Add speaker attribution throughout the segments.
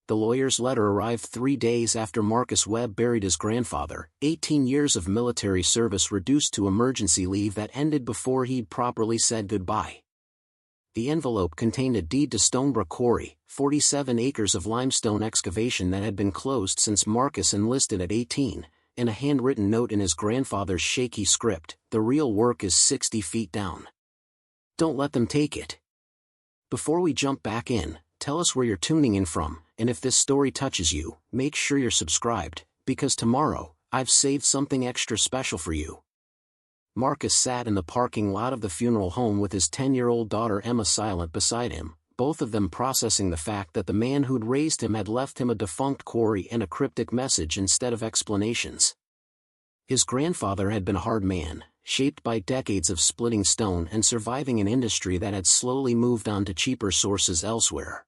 Speaker 1: The lawyer's letter arrived 3 days after Marcus Webb buried his grandfather, 18 years of military service reduced to emergency leave that ended before he'd properly said goodbye. The envelope contained a deed to Stonebrook Quarry, 47 acres of limestone excavation that had been closed since Marcus enlisted at 18, and a handwritten note in his grandfather's shaky script: "The real work is 60 feet down. Don't let them take it." Before we jump back in, tell us where you're tuning in from, and if this story touches you, make sure you're subscribed, because tomorrow, I've saved something extra special for you. Marcus sat in the parking lot of the funeral home with his 10-year-old daughter Emma silent beside him, both of them processing the fact that the man who'd raised him had left him a defunct quarry and a cryptic message instead of explanations. His grandfather had been a hard man, shaped by decades of splitting stone and surviving an industry that had slowly moved on to cheaper sources elsewhere.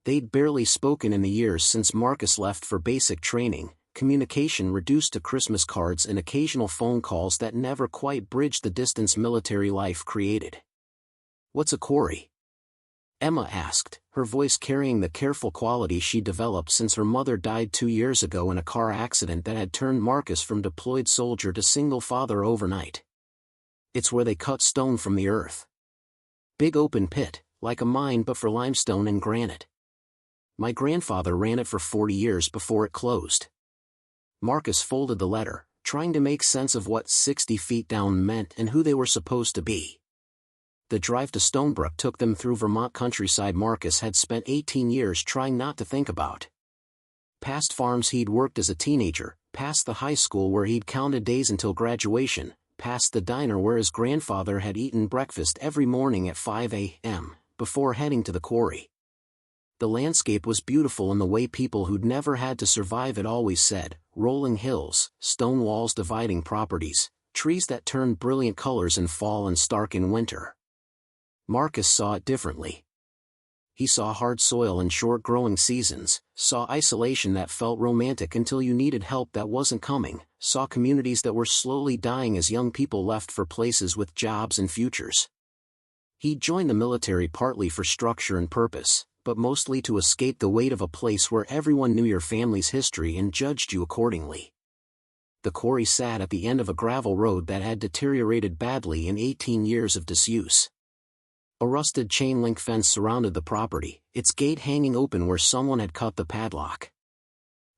Speaker 1: They'd barely spoken in the years since Marcus left for basic training, communication reduced to Christmas cards and occasional phone calls that never quite bridged the distance military life created. "What's a quarry?" Emma asked, her voice carrying the careful quality she developed since her mother died 2 years ago in a car accident that had turned Marcus from deployed soldier to single father overnight. "It's where they cut stone from the earth. Big open pit, like a mine but for limestone and granite. My grandfather ran it for 40 years before it closed." Marcus folded the letter, trying to make sense of what 60 feet down meant and who they were supposed to be. The drive to Stonebrook took them through Vermont countryside Marcus had spent 18 years trying not to think about. Past farms he'd worked as a teenager, past the high school where he'd counted days until graduation, past the diner where his grandfather had eaten breakfast every morning at 5 a.m., before heading to the quarry. The landscape was beautiful in the way people who'd never had to survive it always said: rolling hills, stone walls dividing properties, trees that turned brilliant colors in fall and stark in winter. Marcus saw it differently. He saw hard soil and short growing seasons, saw isolation that felt romantic until you needed help that wasn't coming, saw communities that were slowly dying as young people left for places with jobs and futures. He joined the military partly for structure and purpose, but mostly to escape the weight of a place where everyone knew your family's history and judged you accordingly. The quarry sat at the end of a gravel road that had deteriorated badly in 18 years of disuse. A rusted chain-link fence surrounded the property, its gate hanging open where someone had cut the padlock.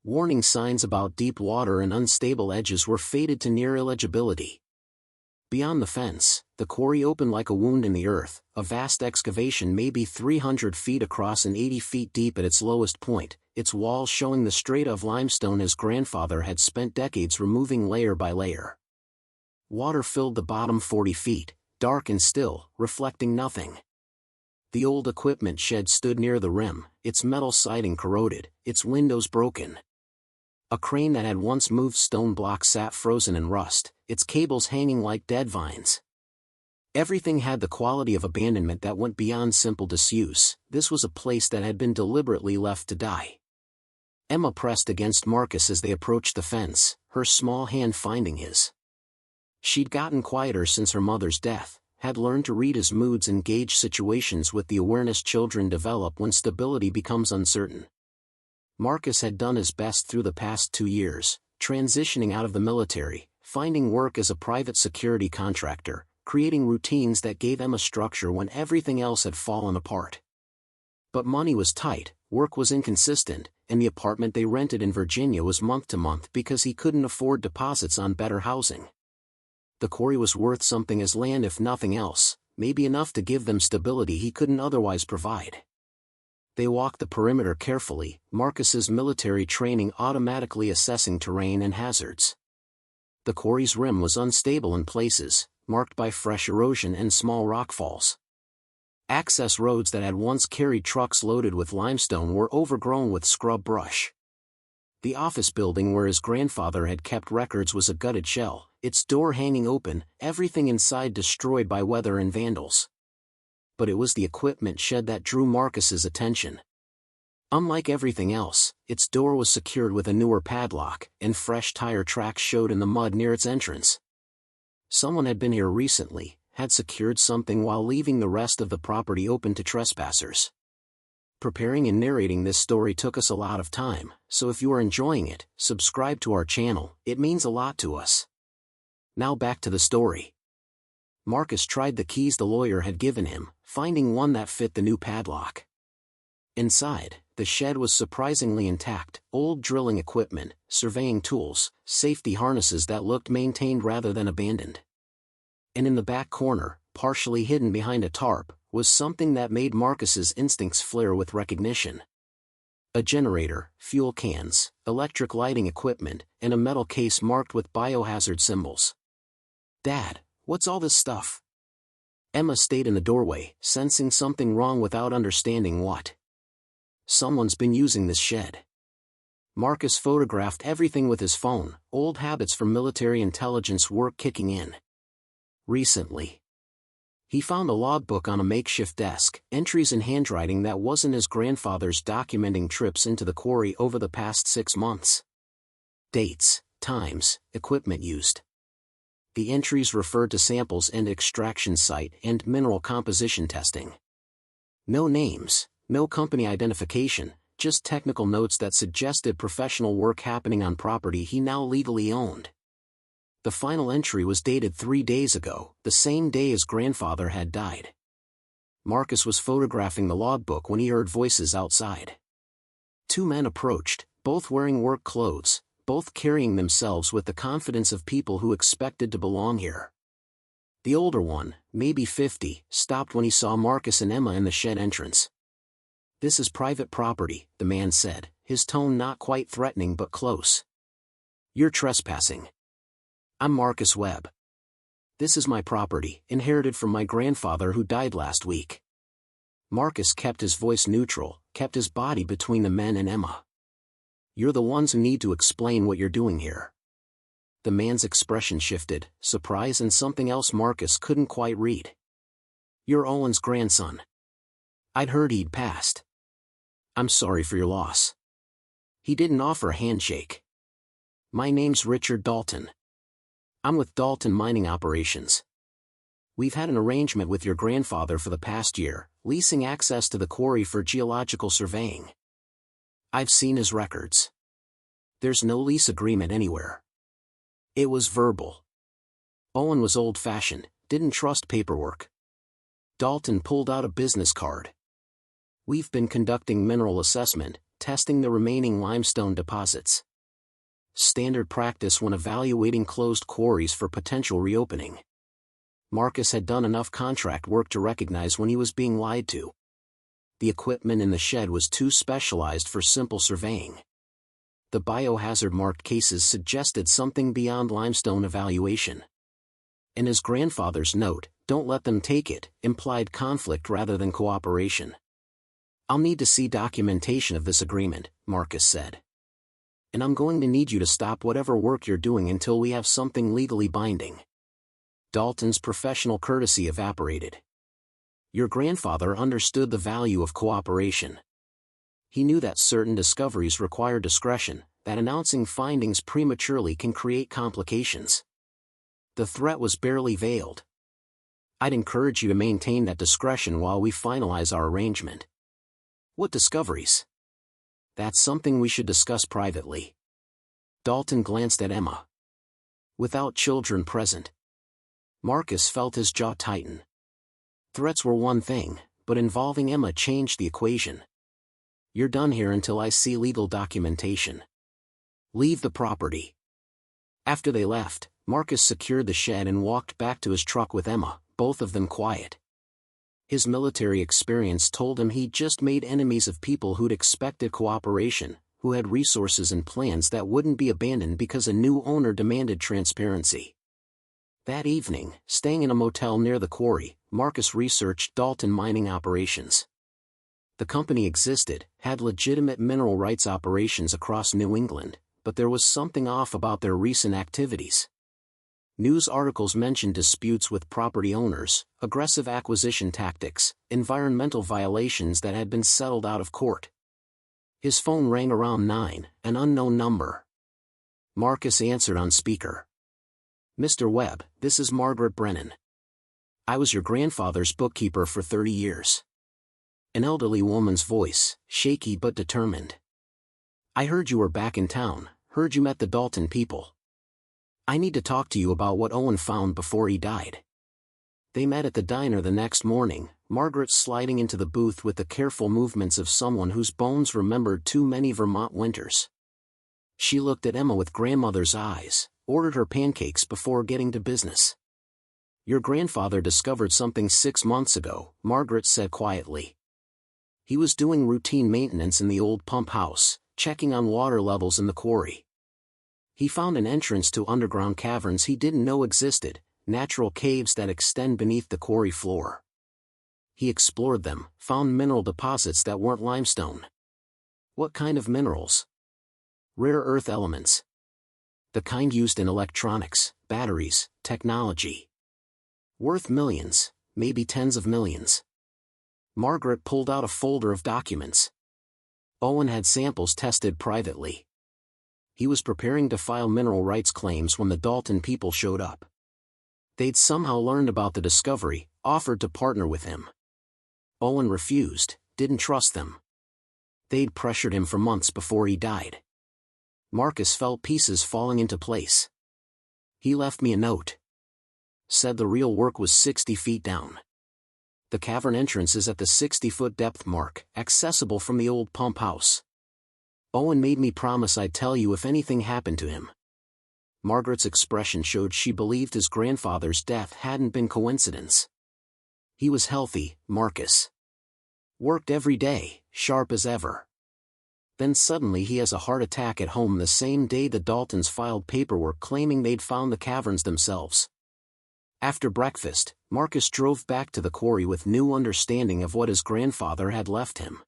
Speaker 1: Warning signs about deep water and unstable edges were faded to near illegibility. Beyond the fence, the quarry opened like a wound in the earth, a vast excavation maybe 300 feet across and 80 feet deep at its lowest point, its walls showing the strata of limestone his grandfather had spent decades removing layer by layer. Water filled the bottom 40 feet, dark and still, reflecting nothing. The old equipment shed stood near the rim, its metal siding corroded, its windows broken. A crane that had once moved stone blocks sat frozen in rust, its cables hanging like dead vines. Everything had the quality of abandonment that went beyond simple disuse. This was a place that had been deliberately left to die. Emma pressed against Marcus as they approached the fence, her small hand finding his. She'd gotten quieter since her mother's death, had learned to read his moods and gauge situations with the awareness children develop when stability becomes uncertain. Marcus had done his best through the past 2 years, transitioning out of the military, finding work as a private security contractor, creating routines that gave Emma structure when everything else had fallen apart. But money was tight, work was inconsistent, and the apartment they rented in Virginia was month to month because he couldn't afford deposits on better housing. The quarry was worth something as land if nothing else, maybe enough to give them stability he couldn't otherwise provide. They walked the perimeter carefully, Marcus's military training automatically assessing terrain and hazards. The quarry's rim was unstable in places, marked by fresh erosion and small rockfalls. Access roads that had once carried trucks loaded with limestone were overgrown with scrub brush. The office building where his grandfather had kept records was a gutted shell, its door hanging open, everything inside destroyed by weather and vandals. But it was the equipment shed that drew Marcus's attention. Unlike everything else, its door was secured with a newer padlock, and fresh tire tracks showed in the mud near its entrance. Someone had been here recently, had secured something while leaving the rest of the property open to trespassers. Preparing and narrating this story took us a lot of time, so if you are enjoying it, subscribe to our channel, it means a lot to us. Now back to the story. Marcus tried the keys the lawyer had given him, finding one that fit the new padlock. Inside, the shed was surprisingly intact: old drilling equipment, surveying tools, safety harnesses that looked maintained rather than abandoned. And in the back corner, partially hidden behind a tarp, was something that made Marcus's instincts flare with recognition. A generator, fuel cans, electric lighting equipment, and a metal case marked with biohazard symbols. "Dad, what's all this stuff?" Emma stayed in the doorway, sensing something wrong without understanding what. "Someone's been using this shed." Marcus photographed everything with his phone, old habits from military intelligence work kicking in. Recently, he found a logbook on a makeshift desk, entries in handwriting that wasn't his grandfather's documenting trips into the quarry over the past 6 months. Dates, times, equipment used. The entries referred to samples and extraction site and mineral composition testing. No names, no company identification, just technical notes that suggested professional work happening on property he now legally owned. The final entry was dated 3 days ago, the same day his grandfather had died. Marcus was photographing the logbook when he heard voices outside. 2 men approached, both wearing work clothes, both carrying themselves with the confidence of people who expected to belong here. The older one, maybe 50, stopped when he saw Marcus and Emma in the shed entrance. "This is private property," the man said, his tone not quite threatening but close. "You're trespassing." "I'm Marcus Webb. This is my property, inherited from my grandfather who died last week." Marcus kept his voice neutral, kept his body between the men and Emma. "You're the ones who need to explain what you're doing here." The man's expression shifted, surprise and something else Marcus couldn't quite read. "You're Owen's grandson. I'd heard he'd passed. I'm sorry for your loss." He didn't offer a handshake. "My name's Richard Dalton. I'm with Dalton Mining Operations. We've had an arrangement with your grandfather for the past year, leasing access to the quarry for geological surveying. I've seen his records. There's no lease agreement anywhere." It was verbal. Owen was old-fashioned, didn't trust paperwork. Dalton pulled out a business card. "We've been conducting mineral assessment, testing the remaining limestone deposits. Standard practice when evaluating closed quarries for potential reopening." Marcus had done enough contract work to recognize when he was being lied to. The equipment in the shed was too specialized for simple surveying. The biohazard marked cases suggested something beyond limestone evaluation. And his grandfather's note, "Don't let them take it," implied conflict rather than cooperation. "I'll need to see documentation of this agreement," Marcus said. "And I'm going to need you to stop whatever work you're doing until we have something legally binding." Dalton's professional courtesy evaporated. Your grandfather understood the value of cooperation. He knew that certain discoveries require discretion, that announcing findings prematurely can create complications. The threat was barely veiled. "I'd encourage you to maintain that discretion while we finalize our arrangement." "What discoveries?" "That's something we should discuss privately." Dalton glanced at Emma. Without children present, Marcus felt his jaw tighten. Threats were one thing, but involving Emma changed the equation. "You're done here until I see legal documentation. Leave the property." After they left, Marcus secured the shed and walked back to his truck with Emma, both of them quiet. His military experience told him he'd just made enemies of people who'd expected cooperation, who had resources and plans that wouldn't be abandoned because a new owner demanded transparency. That evening, staying in a motel near the quarry, Marcus researched Dalton Mining Operations. The company existed, had legitimate mineral rights operations across New England, but there was something off about their recent activities. News articles mentioned disputes with property owners, aggressive acquisition tactics, environmental violations that had been settled out of court. His phone rang around 9, an unknown number. Marcus answered on speaker. "Mr. Webb, this is Margaret Brennan. I was your grandfather's bookkeeper for 30 years. An elderly woman's voice, shaky but determined. "I heard you were back in town, heard you met the Dalton people. I need to talk to you about what Owen found before he died." They met at the diner the next morning, Margaret sliding into the booth with the careful movements of someone whose bones remembered too many Vermont winters. She looked at Emma with grandmother's eyes, ordered her pancakes before getting to business. "Your grandfather discovered something 6 months ago," Margaret said quietly. "He was doing routine maintenance in the old pump house, checking on water levels in the quarry. He found an entrance to underground caverns he didn't know existed, natural caves that extend beneath the quarry floor. He explored them, found mineral deposits that weren't limestone." "What kind of minerals?" "Rare earth elements. The kind used in electronics, batteries, technology. Worth millions, maybe tens of millions." Margaret pulled out a folder of documents. Owen had samples tested privately. He was preparing to file mineral rights claims when the Dalton people showed up. They'd somehow learned about the discovery, offered to partner with him. Owen refused, didn't trust them. They'd pressured him for months before he died. Marcus felt pieces falling into place. "He left me a note. Said the real work was 60 feet down. The cavern entrance is at the 60-foot depth mark, accessible from the old pump house. Owen made me promise I'd tell you if anything happened to him." Margaret's expression showed she believed his grandfather's death hadn't been coincidence. "He was healthy, Marcus. Worked every day, sharp as ever. Then suddenly he has a heart attack at home the same day the Daltons filed paperwork claiming they'd found the caverns themselves." After breakfast, Marcus drove back to the quarry with new understanding of what his grandfather had left him.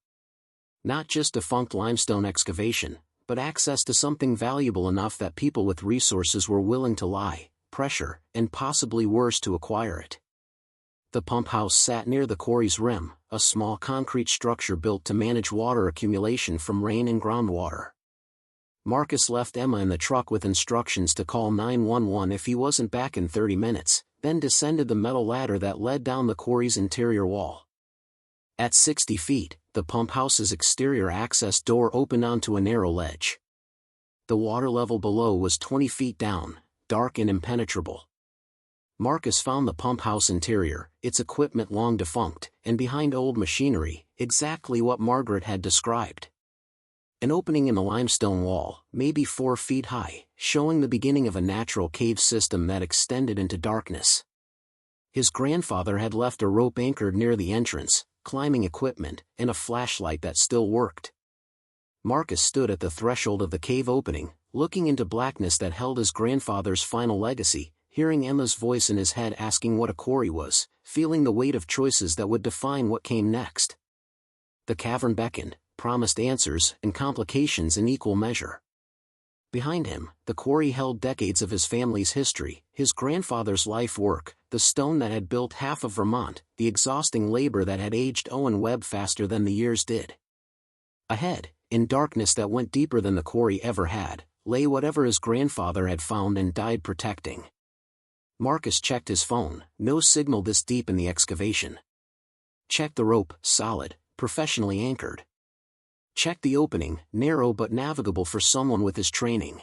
Speaker 1: Not just defunct limestone excavation, but access to something valuable enough that people with resources were willing to lie, pressure, and possibly worse to acquire it. The pump house sat near the quarry's rim, a small concrete structure built to manage water accumulation from rain and groundwater. Marcus left Emma in the truck with instructions to call 911 if he wasn't back in 30 minutes, then descended the metal ladder that led down the quarry's interior wall. At 60 feet, the pump house's exterior access door opened onto a narrow ledge. The water level below was 20 feet down, dark and impenetrable. Marcus found the pump house interior, its equipment long defunct, and behind old machinery, exactly what Margaret had described. An opening in the limestone wall, maybe 4 feet high, showing the beginning of a natural cave system that extended into darkness. His grandfather had left a rope anchored near the entrance, climbing equipment, and a flashlight that still worked. Marcus stood at the threshold of the cave opening, looking into blackness that held his grandfather's final legacy, hearing Emma's voice in his head asking what a quarry was, feeling the weight of choices that would define what came next. The cavern beckoned, promised answers and complications in equal measure. Behind him, the quarry held decades of his family's history, his grandfather's life work, the stone that had built half of Vermont, the exhausting labor that had aged Owen Webb faster than the years did. Ahead, in darkness that went deeper than the quarry ever had, lay whatever his grandfather had found and died protecting. Marcus checked his phone, no signal this deep in the excavation. Checked the rope, solid, professionally anchored. Checked the opening, narrow but navigable for someone with his training.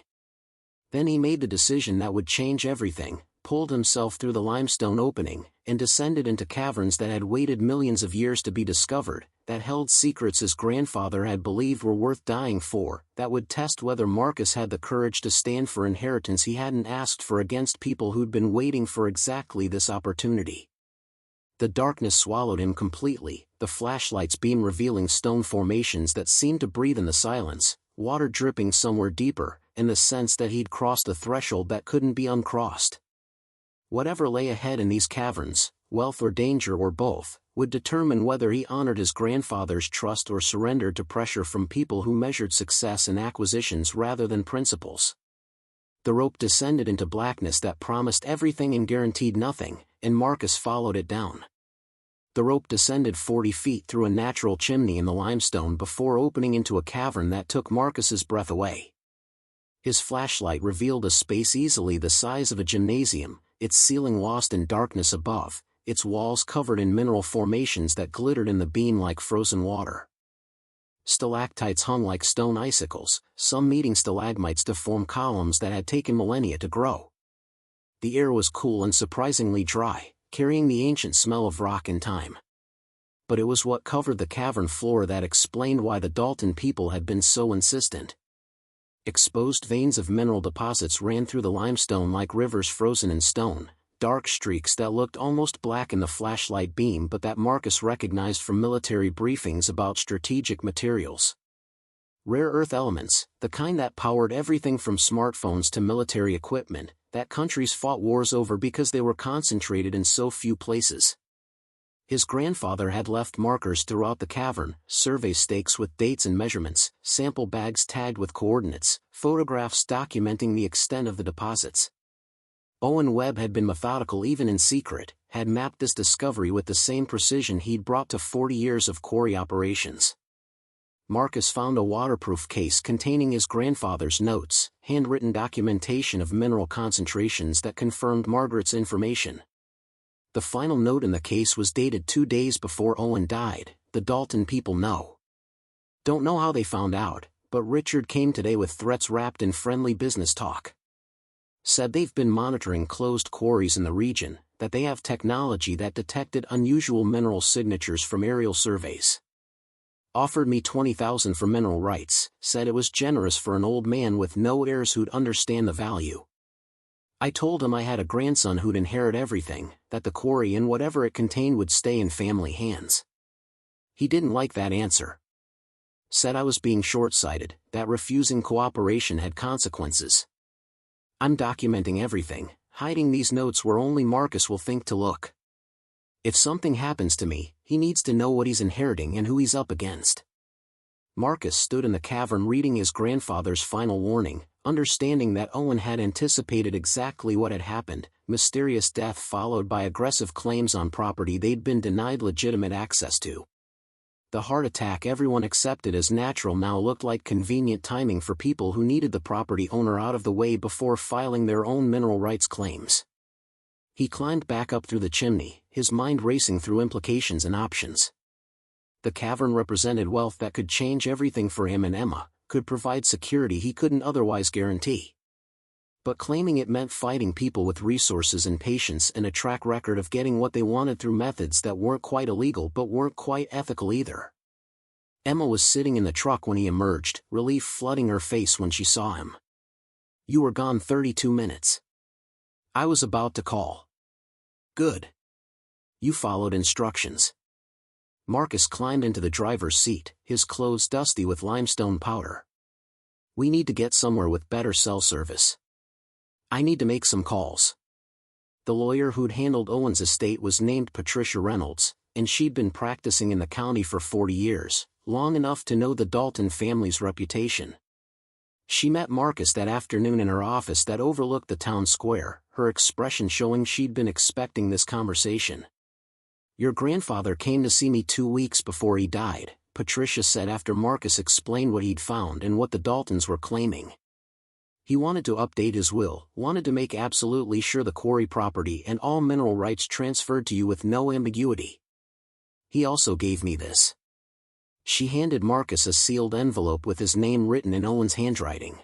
Speaker 1: Then he made the decision that would change everything, pulled himself through the limestone opening, and descended into caverns that had waited millions of years to be discovered, that held secrets his grandfather had believed were worth dying for, that would test whether Marcus had the courage to stand for inheritance he hadn't asked for against people who'd been waiting for exactly this opportunity. The darkness swallowed him completely, the flashlight's beam revealing stone formations that seemed to breathe in the silence, water dripping somewhere deeper, and the sense that he'd crossed a threshold that couldn't be uncrossed. Whatever lay ahead in these caverns, wealth or danger or both, would determine whether he honored his grandfather's trust or surrendered to pressure from people who measured success in acquisitions rather than principles. The rope descended into blackness that promised everything and guaranteed nothing, and Marcus followed it down. The rope descended 40 feet through a natural chimney in the limestone before opening into a cavern that took Marcus's breath away. His flashlight revealed a space easily the size of a gymnasium, its ceiling lost in darkness above, its walls covered in mineral formations that glittered in the beam like frozen water. Stalactites hung like stone icicles, some meeting stalagmites to form columns that had taken millennia to grow. The air was cool and surprisingly dry, carrying the ancient smell of rock and time. But it was what covered the cavern floor that explained why the Dalton people had been so insistent. Exposed veins of mineral deposits ran through the limestone like rivers frozen in stone, dark streaks that looked almost black in the flashlight beam but that Marcus recognized from military briefings about strategic materials. Rare earth elements, the kind that powered everything from smartphones to military equipment, that countries fought wars over because they were concentrated in so few places. His grandfather had left markers throughout the cavern, survey stakes with dates and measurements, sample bags tagged with coordinates, photographs documenting the extent of the deposits. Owen Webb had been methodical even in secret, had mapped this discovery with the same precision he'd brought to 40 years of quarry operations. Marcus found a waterproof case containing his grandfather's notes, handwritten documentation of mineral concentrations that confirmed Margaret's information. The final note in the case was dated 2 days before Owen died. The Dalton people know. Don't know how they found out, but Richard came today with threats wrapped in friendly business talk. Said they've been monitoring closed quarries in the region, that they have technology that detected unusual mineral signatures from aerial surveys. Offered me $20,000 for mineral rights, said it was generous for an old man with no heirs who'd understand the value. I told him I had a grandson who'd inherit everything, that the quarry and whatever it contained would stay in family hands. He didn't like that answer. Said I was being short-sighted, that refusing cooperation had consequences. I'm documenting everything, hiding these notes where only Marcus will think to look. If something happens to me, he needs to know what he's inheriting and who he's up against. Marcus stood in the cavern reading his grandfather's final warning, understanding that Owen had anticipated exactly what had happened, mysterious death followed by aggressive claims on property they'd been denied legitimate access to. The heart attack everyone accepted as natural now looked like convenient timing for people who needed the property owner out of the way before filing their own mineral rights claims. He climbed back up through the chimney, his mind racing through implications and options. The cavern represented wealth that could change everything for him and Emma, could provide security he couldn't otherwise guarantee. But claiming it meant fighting people with resources and patience and a track record of getting what they wanted through methods that weren't quite illegal but weren't quite ethical either. Emma was sitting in the truck when he emerged, relief flooding her face when she saw him. You were gone 32 minutes. I was about to call. Good. You followed instructions. Marcus climbed into the driver's seat, his clothes dusty with limestone powder. We need to get somewhere with better cell service. I need to make some calls. The lawyer who'd handled Owen's estate was named Patricia Reynolds, and she'd been practicing in the county for 40 years, long enough to know the Dalton family's reputation. She met Marcus that afternoon in her office that overlooked the town square, her expression showing she'd been expecting this conversation. Your grandfather came to see me 2 weeks before he died, Patricia said after Marcus explained what he'd found and what the Daltons were claiming. He wanted to update his will, wanted to make absolutely sure the quarry property and all mineral rights transferred to you with no ambiguity. He also gave me this. She handed Marcus a sealed envelope with his name written in Owen's handwriting.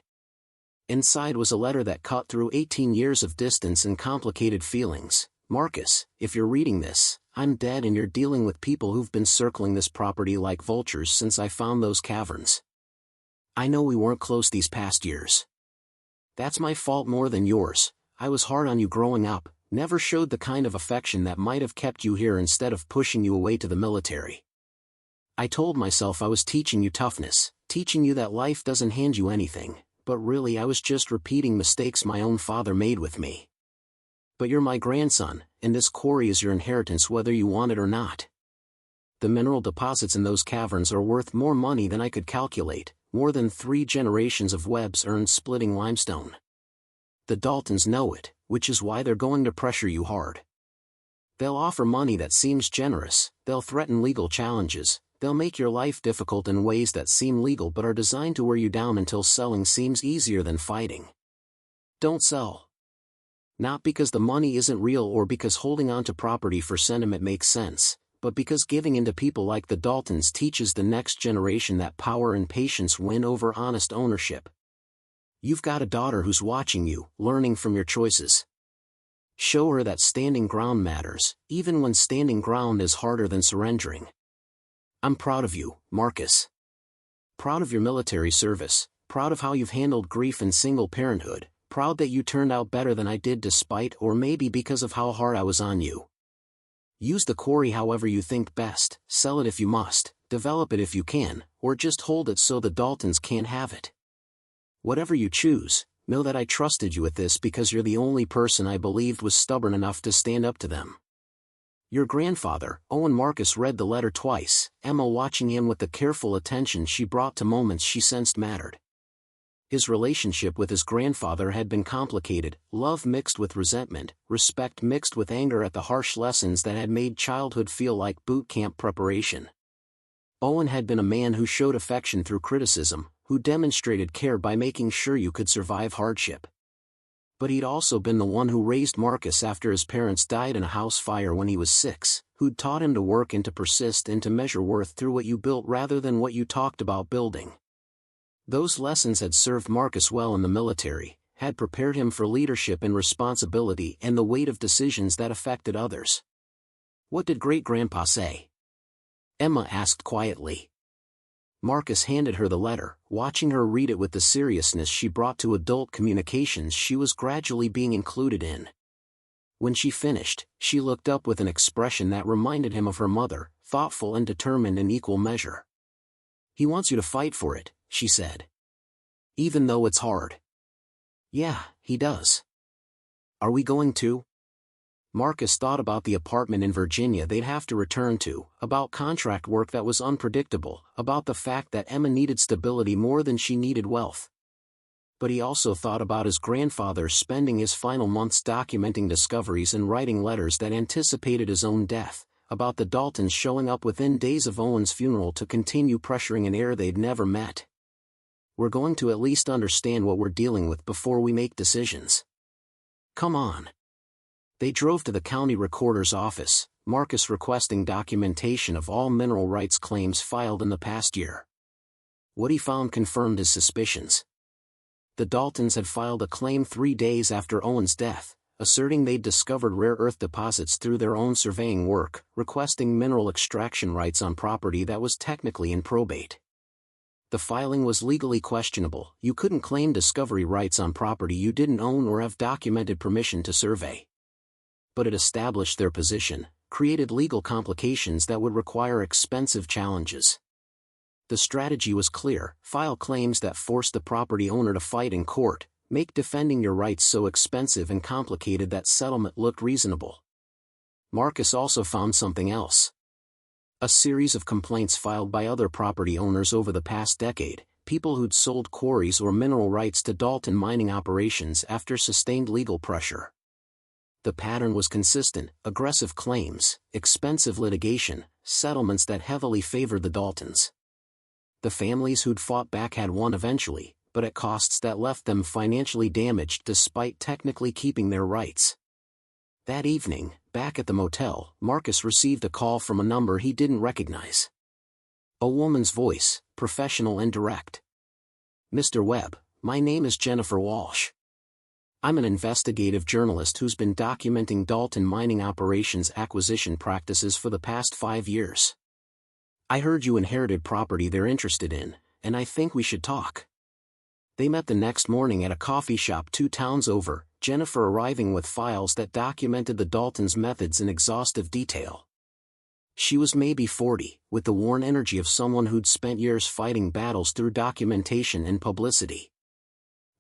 Speaker 1: Inside was a letter that cut through 18 years of distance and complicated feelings. Marcus, if you're reading this, I'm dead and you're dealing with people who've been circling this property like vultures since I found those caverns. I know we weren't close these past years. That's my fault more than yours. I was hard on you growing up, never showed the kind of affection that might have kept you here instead of pushing you away to the military. I told myself I was teaching you toughness, teaching you that life doesn't hand you anything, but really I was just repeating mistakes my own father made with me. But you're my grandson, and this quarry is your inheritance whether you want it or not. The mineral deposits in those caverns are worth more money than I could calculate, more than 3 generations of Webbs earned splitting limestone. The Daltons know it, which is why they're going to pressure you hard. They'll offer money that seems generous, they'll threaten legal challenges, they'll make your life difficult in ways that seem legal but are designed to wear you down until selling seems easier than fighting. Don't sell. Not because the money isn't real or because holding on to property for sentiment makes sense, but because giving in to people like the Daltons teaches the next generation that power and patience win over honest ownership. You've got a daughter who's watching you, learning from your choices. Show her that standing ground matters, even when standing ground is harder than surrendering. I'm proud of you, Marcus. Proud of your military service, proud of how you've handled grief and single parenthood, proud that you turned out better than I did despite or maybe because of how hard I was on you. Use the quarry however you think best, sell it if you must, develop it if you can, or just hold it so the Daltons can't have it. Whatever you choose, know that I trusted you with this because you're the only person I believed was stubborn enough to stand up to them. Your grandfather, Owen. Marcus read the letter twice, Emma watching him with the careful attention she brought to moments she sensed mattered. His relationship with his grandfather had been complicated, love mixed with resentment, respect mixed with anger at the harsh lessons that had made childhood feel like boot camp preparation. Owen had been a man who showed affection through criticism, who demonstrated care by making sure you could survive hardship. But he'd also been the one who raised Marcus after his parents died in a house fire when he was 6, who'd taught him to work and to persist and to measure worth through what you built rather than what you talked about building. Those lessons had served Marcus well in the military, had prepared him for leadership and responsibility and the weight of decisions that affected others. What did Great-Grandpa say? Emma asked quietly. Marcus handed her the letter, watching her read it with the seriousness she brought to adult communications she was gradually being included in. When she finished, she looked up with an expression that reminded him of her mother, thoughtful and determined in equal measure. He wants you to fight for it, she said. Even though it's hard. Yeah, he does. Are we going to? Marcus thought about the apartment in Virginia they'd have to return to, about contract work that was unpredictable, about the fact that Emma needed stability more than she needed wealth. But he also thought about his grandfather spending his final months documenting discoveries and writing letters that anticipated his own death, about the Daltons showing up within days of Owen's funeral to continue pressuring an heir they'd never met. We're going to at least understand what we're dealing with before we make decisions. Come on. They drove to the county recorder's office, Marcus requesting documentation of all mineral rights claims filed in the past year. What he found confirmed his suspicions. The Daltons had filed a claim 3 days after Owen's death, asserting they'd discovered rare earth deposits through their own surveying work, requesting mineral extraction rights on property that was technically in probate. The filing was legally questionable. You couldn't claim discovery rights on property you didn't own or have documented permission to survey. But it established their position, created legal complications that would require expensive challenges. The strategy was clear: file claims that forced the property owner to fight in court, make defending your rights so expensive and complicated that settlement looked reasonable. Marcus also found something else. A series of complaints filed by other property owners over the past decade, people who'd sold quarries or mineral rights to Dalton mining operations after sustained legal pressure. The pattern was consistent: aggressive claims, expensive litigation, settlements that heavily favored the Daltons. The families who'd fought back had won eventually, but at costs that left them financially damaged despite technically keeping their rights. That evening, back at the motel, Marcus received a call from a number he didn't recognize. A woman's voice, professional and direct. Mr. Webb, my name is Jennifer Walsh. I'm an investigative journalist who's been documenting Dalton mining operations acquisition practices for the past 5 years. I heard you inherited property they're interested in, and I think we should talk. They met the next morning at a coffee shop 2 towns over, Jennifer arriving with files that documented the Daltons' methods in exhaustive detail. She was maybe 40, with the worn energy of someone who'd spent years fighting battles through documentation and publicity.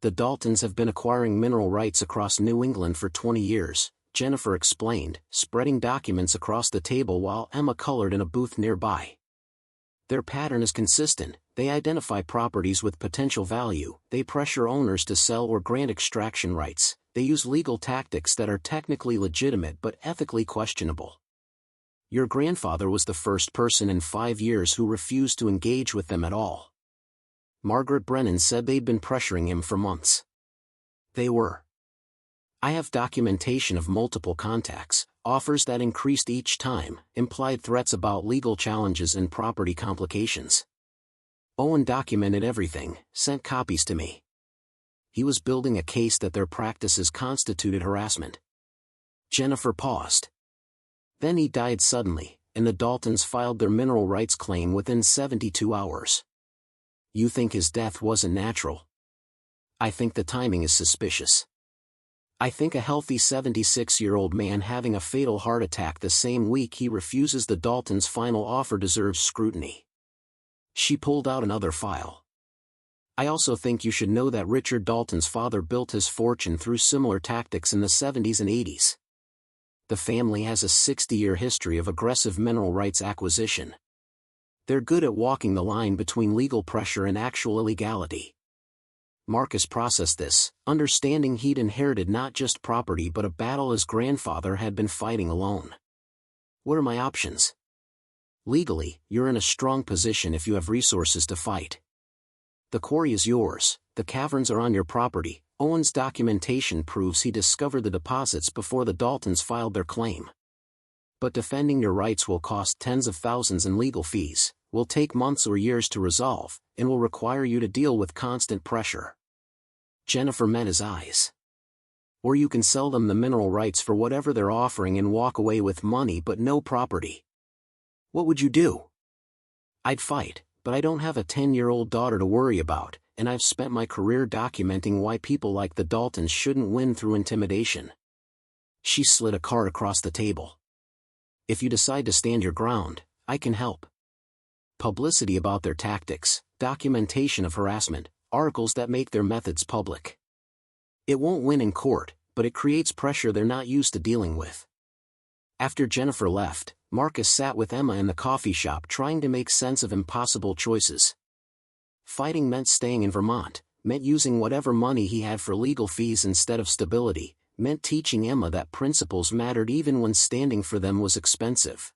Speaker 1: The Daltons have been acquiring mineral rights across New England for 20 years, Jennifer explained, spreading documents across the table while Emma colored in a booth nearby. Their pattern is consistent: they identify properties with potential value, they pressure owners to sell or grant extraction rights, they use legal tactics that are technically legitimate but ethically questionable. Your grandfather was the first person in 5 years who refused to engage with them at all. Margaret Brennan said they'd been pressuring him for months. They were. I have documentation of multiple contacts, offers that increased each time, implied threats about legal challenges and property complications. Owen documented everything, sent copies to me. He was building a case that their practices constituted harassment. Jennifer paused. Then he died suddenly, and the Daltons filed their mineral rights claim within 72 hours. You think his death wasn't natural? I think the timing is suspicious. I think a healthy 76-year-old man having a fatal heart attack the same week he refuses the Daltons' final offer deserves scrutiny. She pulled out another file. I also think you should know that Richard Dalton's father built his fortune through similar tactics in the 70s and 80s. The family has a 60-year history of aggressive mineral rights acquisition. They're good at walking the line between legal pressure and actual illegality. Marcus processed this, understanding he'd inherited not just property but a battle his grandfather had been fighting alone. What are my options? Legally, you're in a strong position if you have resources to fight. The quarry is yours, the caverns are on your property. Owen's documentation proves he discovered the deposits before the Daltons filed their claim. But defending your rights will cost tens of thousands in legal fees, will take months or years to resolve, and will require you to deal with constant pressure. Jennifer met his eyes. Or you can sell them the mineral rights for whatever they're offering and walk away with money but no property. What would you do? I'd fight, but I don't have a 10-year-old daughter to worry about, and I've spent my career documenting why people like the Daltons shouldn't win through intimidation. She slid a card across the table. If you decide to stand your ground, I can help. Publicity about their tactics, documentation of harassment, articles that make their methods public. It won't win in court, but it creates pressure they're not used to dealing with. After Jennifer left, Marcus sat with Emma in the coffee shop trying to make sense of impossible choices. Fighting meant staying in Vermont, meant using whatever money he had for legal fees instead of stability, meant teaching Emma that principles mattered even when standing for them was expensive.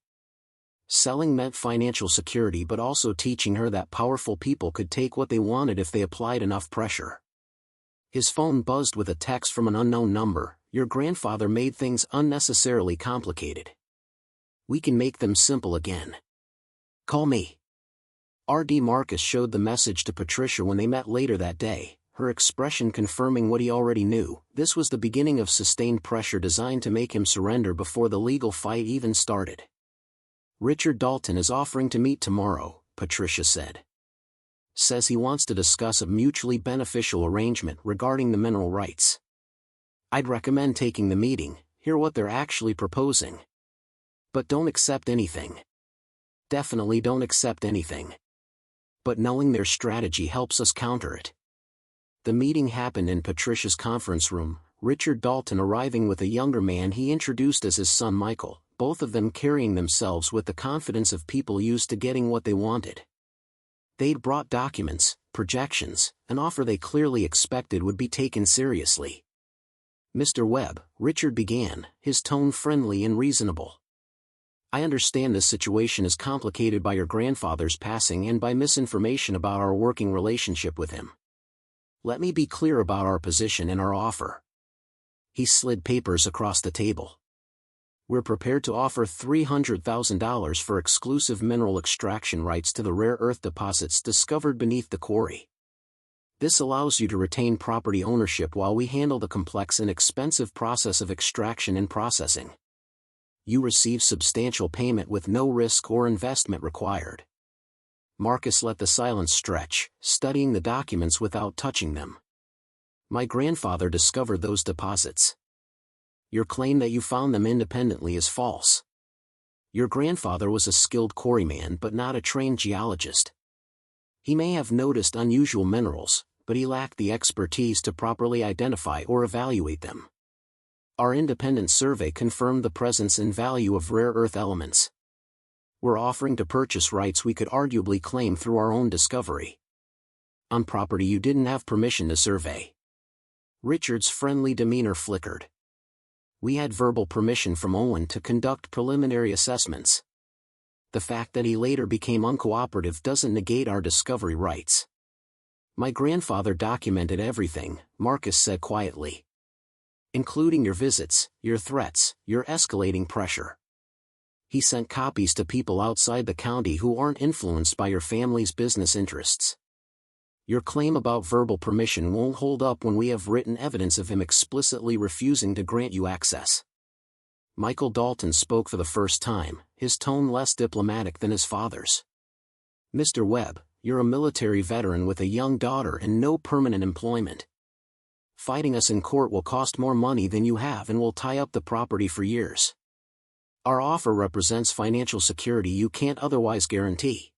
Speaker 1: Selling meant financial security but also teaching her that powerful people could take what they wanted if they applied enough pressure. His phone buzzed with a text from an unknown number. Your grandfather made things unnecessarily complicated. We can make them simple again. Call me. R.D. Marcus showed the message to Patricia when they met later that day, her expression confirming what he already knew. This was the beginning of sustained pressure designed to make him surrender before the legal fight even started. Richard Dalton is offering to meet tomorrow, Patricia said. Says he wants to discuss a mutually beneficial arrangement regarding the mineral rights. I'd recommend taking the meeting, hear what they're actually proposing. But don't accept anything. Definitely don't accept anything. But knowing their strategy helps us counter it. The meeting happened in Patricia's conference room, Richard Dalton arriving with a younger man he introduced as his son Michael, both of them carrying themselves with the confidence of people used to getting what they wanted. They'd brought documents, projections, an offer they clearly expected would be taken seriously. Mr. Webb, Richard began, his tone friendly and reasonable. I understand this situation is complicated by your grandfather's passing and by misinformation about our working relationship with him. Let me be clear about our position and our offer. He slid papers across the table. We're prepared to offer $300,000 for exclusive mineral extraction rights to the rare earth deposits discovered beneath the quarry. This allows you to retain property ownership while we handle the complex and expensive process of extraction and processing. You receive substantial payment with no risk or investment required. Marcus let the silence stretch, studying the documents without touching them. My grandfather discovered those deposits. Your claim that you found them independently is false. Your grandfather was a skilled quarryman but not a trained geologist. He may have noticed unusual minerals, but he lacked the expertise to properly identify or evaluate them. Our independent survey confirmed the presence and value of rare earth elements. We're offering to purchase rights we could arguably claim through our own discovery. On property you didn't have permission to survey. Richard's friendly demeanor flickered. We had verbal permission from Owen to conduct preliminary assessments. The fact that he later became uncooperative doesn't negate our discovery rights. My grandfather documented everything, Marcus said quietly. including your visits, your threats, your escalating pressure. He sent copies to people outside the county who aren't influenced by your family's business interests. Your claim about verbal permission won't hold up when we have written evidence of him explicitly refusing to grant you access. Michael Dalton spoke for the first time, his tone less diplomatic than his father's. Mr. Webb, you're a military veteran with a young daughter and no permanent employment. Fighting us in court will cost more money than you have and will tie up the property for years. Our offer represents financial security you can't otherwise guarantee.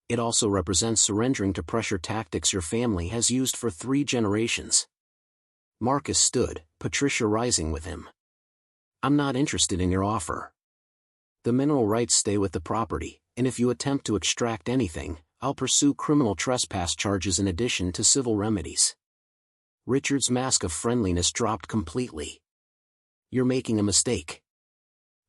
Speaker 1: It also represents surrendering to pressure tactics your family has used for 3 generations. Marcus stood, Patricia rising with him. I'm not interested in your offer. The mineral rights stay with the property, and if you attempt to extract anything, I'll pursue criminal trespass charges in addition to civil remedies. Richard's mask of friendliness dropped completely. You're making a mistake.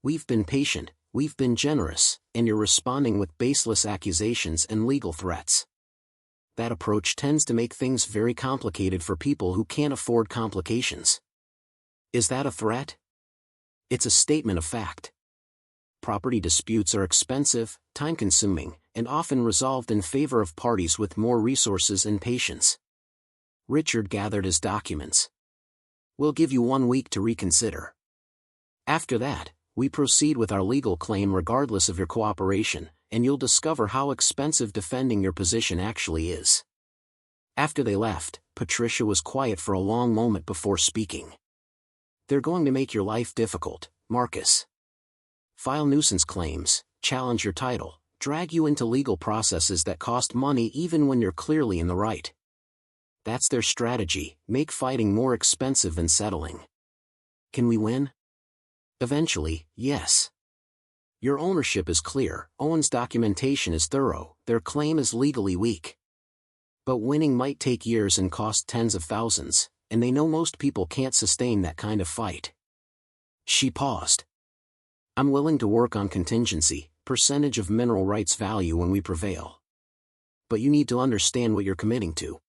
Speaker 1: We've been patient, we've been generous, and you're responding with baseless accusations and legal threats. That approach tends to make things very complicated for people who can't afford complications. Is that a threat? It's a statement of fact. Property disputes are expensive, time-consuming, and often resolved in favor of parties with more resources and patience. Richard gathered his documents. We'll give you 1 week to reconsider. After that, we proceed with our legal claim regardless of your cooperation, and you'll discover how expensive defending your position actually is. After they left, Patricia was quiet for a long moment before speaking. They're going to make your life difficult, Marcus. File nuisance claims, challenge your title, drag you into legal processes that cost money even when you're clearly in the right. That's their strategy, make fighting more expensive than settling. Can we win? Eventually, yes. Your ownership is clear, Owen's documentation is thorough, their claim is legally weak. But winning might take years and cost tens of thousands, and they know most people can't sustain that kind of fight. She paused. I'm willing to work on contingency, percentage of mineral rights value when we prevail. But you need to understand what you're committing to.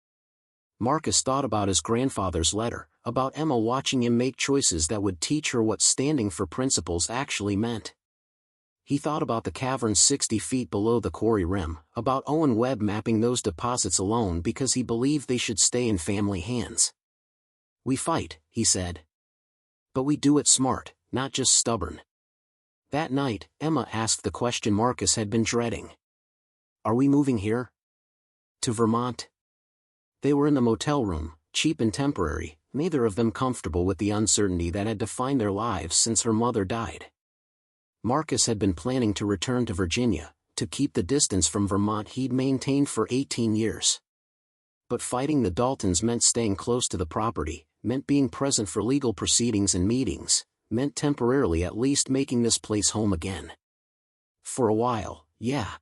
Speaker 1: Marcus thought about his grandfather's letter, about Emma watching him make choices that would teach her what standing for principles actually meant. He thought about the caverns 60 feet below the quarry rim, about Owen Webb mapping those deposits alone because he believed they should stay in family hands. We fight, he said. But we do it smart, not just stubborn. That night, Emma asked the question Marcus had been dreading. Are we moving here? To Vermont? They were in the motel room, cheap and temporary, neither of them comfortable with the uncertainty that had defined their lives since her mother died. Marcus had been planning to return to Virginia, to keep the distance from Vermont he'd maintained for 18 years. But fighting the Daltons meant staying close to the property, meant being present for legal proceedings and meetings, meant temporarily at least making this place home again. For a while, yeah.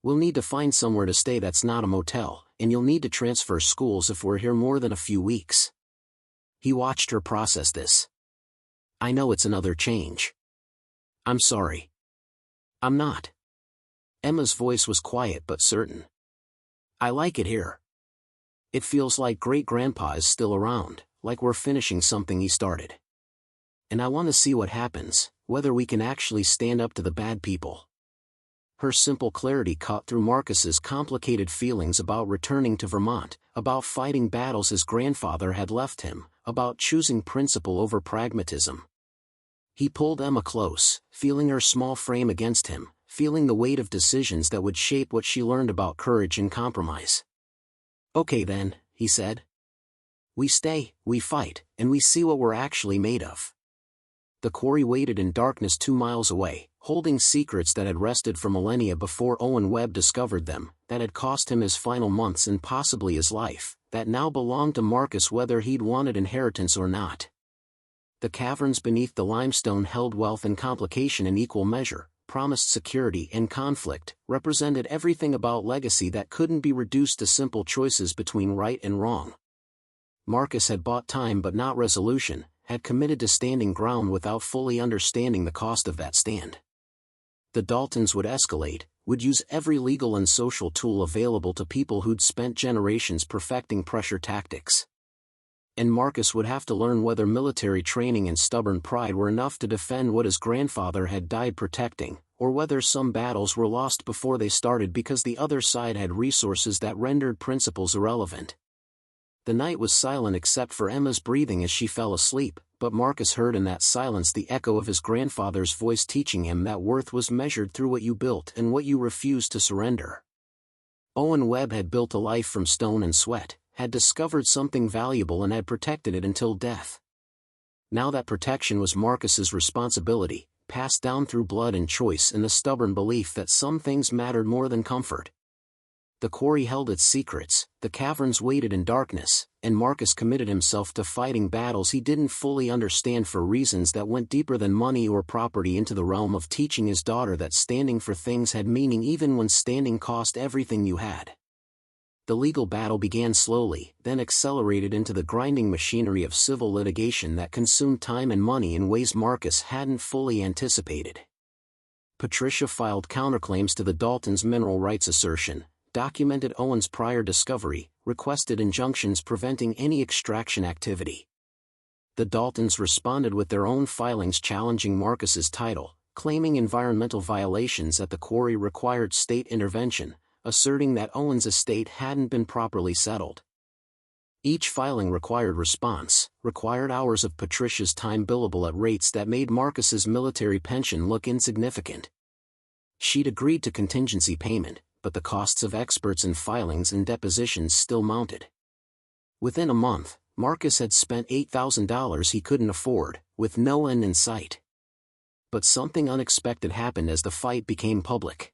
Speaker 1: We'll need to find somewhere to stay that's not a motel, and you'll need to transfer schools if we're here more than a few weeks. He watched her process this. I know it's another change. I'm sorry. I'm not. Emma's voice was quiet but certain. I like it here. It feels like great-grandpa is still around, like we're finishing something he started. And I want to see what happens, whether we can actually stand up to the bad people. Her simple clarity cut through Marcus's complicated feelings about returning to Vermont, about fighting battles his grandfather had left him, about choosing principle over pragmatism. He pulled Emma close, feeling her small frame against him, feeling the weight of decisions that would shape what she learned about courage and compromise. Okay then, he said. We stay, we fight, and we see what we're actually made of. The quarry waited in darkness 2 miles away, holding secrets that had rested for millennia before Owen Webb discovered them, that had cost him his final months and possibly his life, that now belonged to Marcus whether he'd wanted inheritance or not. The caverns beneath the limestone held wealth and complication in equal measure, promised security and conflict, represented everything about legacy that couldn't be reduced to simple choices between right and wrong. Marcus had bought time but not resolution, had committed to standing ground without fully understanding the cost of that stand. The Daltons would escalate, would use every legal and social tool available to people who'd spent generations perfecting pressure tactics. And Marcus would have to learn whether military training and stubborn pride were enough to defend what his grandfather had died protecting, or whether some battles were lost before they started because the other side had resources that rendered principles irrelevant. The night was silent except for Emma's breathing as she fell asleep, but Marcus heard in that silence the echo of his grandfather's voice teaching him that worth was measured through what you built and what you refused to surrender. Owen Webb had built a life from stone and sweat, had discovered something valuable and had protected it until death. Now that protection was Marcus's responsibility, passed down through blood and choice and the stubborn belief that some things mattered more than comfort. The quarry held its secrets, the caverns waited in darkness, and Marcus committed himself to fighting battles he didn't fully understand for reasons that went deeper than money or property, into the realm of teaching his daughter that standing for things had meaning even when standing cost everything you had. The legal battle began slowly, then accelerated into the grinding machinery of civil litigation that consumed time and money in ways Marcus hadn't fully anticipated. Patricia filed counterclaims to the Daltons' mineral rights assertion, documented Owen's prior discovery, requested injunctions preventing any extraction activity. The Daltons responded with their own filings challenging Marcus's title, claiming environmental violations at the quarry required state intervention, asserting that Owen's estate hadn't been properly settled. Each filing required response, required hours of Patricia's time billable at rates that made Marcus's military pension look insignificant. She'd agreed to contingency payment, but the costs of experts and filings and depositions still mounted. Within a month, Marcus had spent $8,000 he couldn't afford, with no end in sight. But something unexpected happened as the fight became public.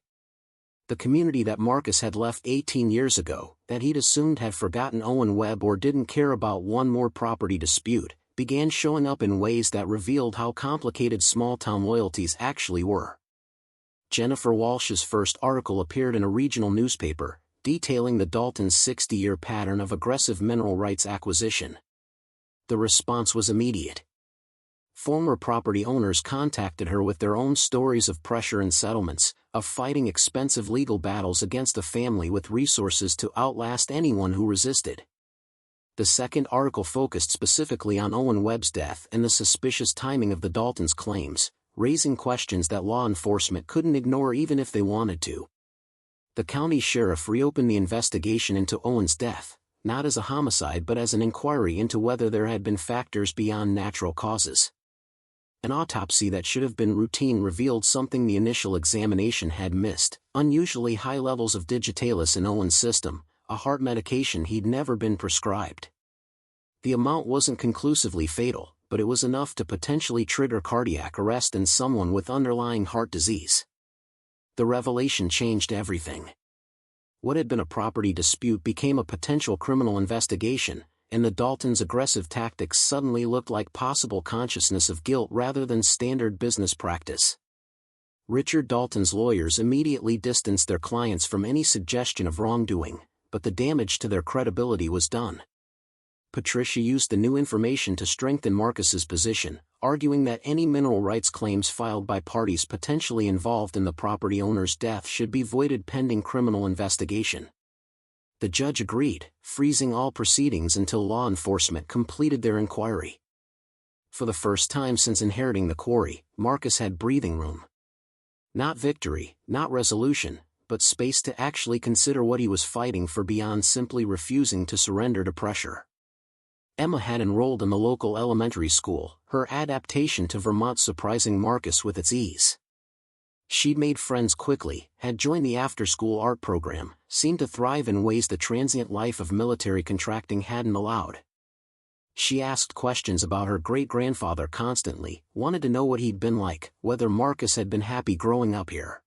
Speaker 1: The community that Marcus had left 18 years ago, that he'd assumed had forgotten Owen Webb or didn't care about one more property dispute, began showing up in ways that revealed how complicated small-town loyalties actually were. Jennifer Walsh's first article appeared in a regional newspaper, detailing the Daltons' 60-year pattern of aggressive mineral rights acquisition. The response was immediate. Former property owners contacted her with their own stories of pressure and settlements, of fighting expensive legal battles against a family with resources to outlast anyone who resisted. The second article focused specifically on Owen Webb's death and the suspicious timing of the Daltons' claims, raising questions that law enforcement couldn't ignore even if they wanted to. The county sheriff reopened the investigation into Owen's death, not as a homicide but as an inquiry into whether there had been factors beyond natural causes. An autopsy that should have been routine revealed something the initial examination had missed: unusually high levels of digitalis in Owen's system, a heart medication he'd never been prescribed. The amount wasn't conclusively fatal, but it was enough to potentially trigger cardiac arrest in someone with underlying heart disease. The revelation changed everything. What had been a property dispute became a potential criminal investigation, and the Daltons' aggressive tactics suddenly looked like possible consciousness of guilt rather than standard business practice. Richard Dalton's lawyers immediately distanced their clients from any suggestion of wrongdoing, but the damage to their credibility was done. Patricia used the new information to strengthen Marcus's position, arguing that any mineral rights claims filed by parties potentially involved in the property owner's death should be voided pending criminal investigation. The judge agreed, freezing all proceedings until law enforcement completed their inquiry. For the first time since inheriting the quarry, Marcus had breathing room. Not victory, not resolution, but space to actually consider what he was fighting for beyond simply refusing to surrender to pressure. Emma had enrolled in the local elementary school, her adaptation to Vermont surprising Marcus with its ease. She'd made friends quickly, had joined the after-school art program, seemed to thrive in ways the transient life of military contracting hadn't allowed. She asked questions about her great-grandfather constantly, wanted to know what he'd been like, whether Marcus had been happy growing up here.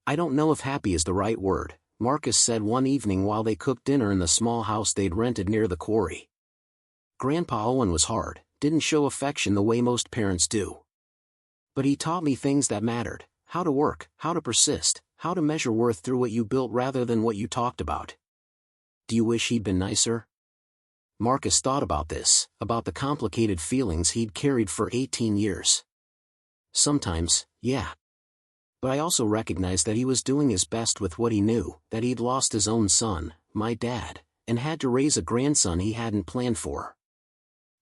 Speaker 1: "I don't know if happy is the right word," Marcus said one evening while they cooked dinner in the small house they'd rented near the quarry. "Grandpa Owen was hard, didn't show affection the way most parents do. But he taught me things that mattered, how to work, how to persist, how to measure worth through what you built rather than what you talked about. Do you wish he'd been nicer?" Marcus thought about this, about the complicated feelings he'd carried for 18 years. "Sometimes, yeah. But I also recognized that he was doing his best with what he knew, that he'd lost his own son, my dad, and had to raise a grandson he hadn't planned for.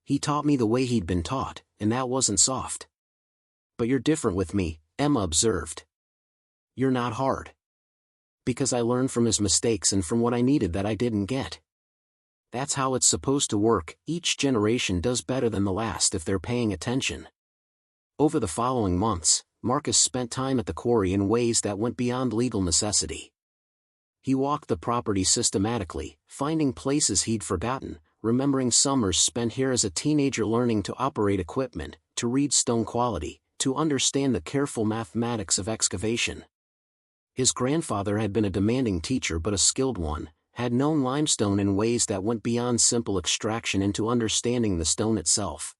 Speaker 1: He taught me the way he'd been taught, and that wasn't soft. But you're different with me, Emma observed. You're not hard. Because I learned from his mistakes and from what I needed that I didn't get. That's how it's supposed to work. Each generation does better than the last if they're paying attention. Over the following months, Marcus spent time at the quarry in ways that went beyond legal necessity. He walked the property systematically, finding places he'd forgotten, remembering summers spent here as a teenager learning to operate equipment, to read stone quality, to understand the careful mathematics of excavation. His grandfather had been a demanding teacher but a skilled one, had known limestone in ways that went beyond simple extraction into understanding the stone itself.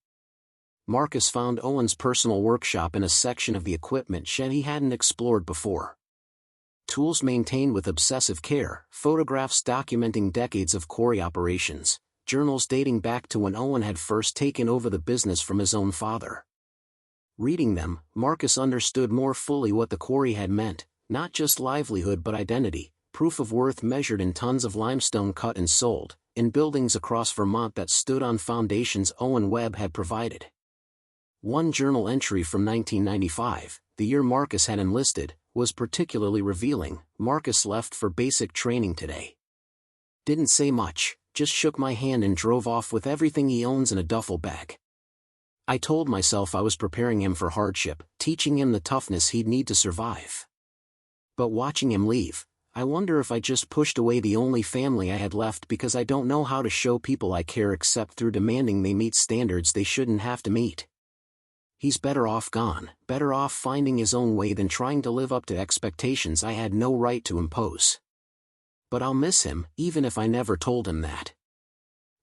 Speaker 1: Marcus found Owen's personal workshop in a section of the equipment shed he hadn't explored before. Tools maintained with obsessive care, photographs documenting decades of quarry operations, journals dating back to when Owen had first taken over the business from his own father. Reading them, Marcus understood more fully what the quarry had meant, not just livelihood but identity, proof of worth measured in tons of limestone cut and sold, in buildings across Vermont that stood on foundations Owen Webb had provided. One journal entry from 1995, the year Marcus had enlisted, was particularly revealing. Marcus left for basic training today. Didn't say much, just shook my hand and drove off with everything he owns in a duffel bag. I told myself I was preparing him for hardship, teaching him the toughness he'd need to survive. But watching him leave, I wonder if I just pushed away the only family I had left because I don't know how to show people I care except through demanding they meet standards they shouldn't have to meet. He's better off gone, better off finding his own way than trying to live up to expectations I had no right to impose. But I'll miss him, even if I never told him that.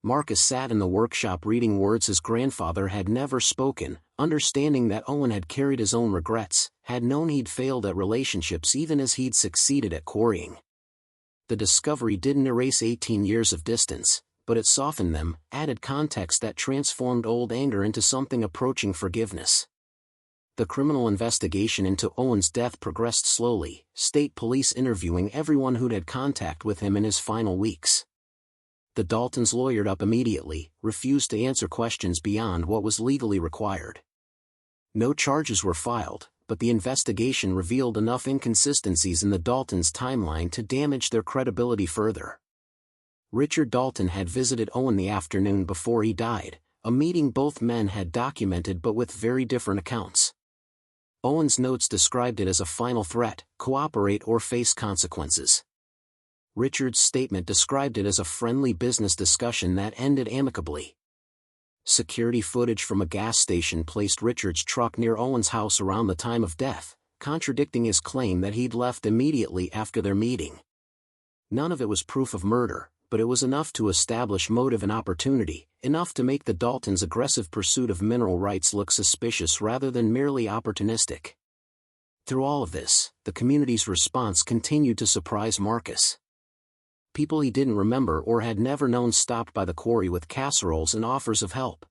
Speaker 1: Marcus sat in the workshop reading words his grandfather had never spoken, understanding that Owen had carried his own regrets, had known he'd failed at relationships even as he'd succeeded at quarrying. The discovery didn't erase 18 years of distance, but it softened them, added context that transformed old anger into something approaching forgiveness. The criminal investigation into Owen's death progressed slowly, state police interviewing everyone who'd had contact with him in his final weeks. The Daltons lawyered up immediately, refused to answer questions beyond what was legally required. No charges were filed, but the investigation revealed enough inconsistencies in the Daltons' timeline to damage their credibility further. Richard Dalton had visited Owen the afternoon before he died, a meeting both men had documented but with very different accounts. Owen's notes described it as a final threat, cooperate or face consequences. Richard's statement described it as a friendly business discussion that ended amicably. Security footage from a gas station placed Richard's truck near Owen's house around the time of death, contradicting his claim that he'd left immediately after their meeting. None of it was proof of murder, but it was enough to establish motive and opportunity, enough to make the Daltons' aggressive pursuit of mineral rights look suspicious rather than merely opportunistic. Through all of this, the community's response continued to surprise Marcus. People he didn't remember or had never known stopped by the quarry with casseroles and offers of help.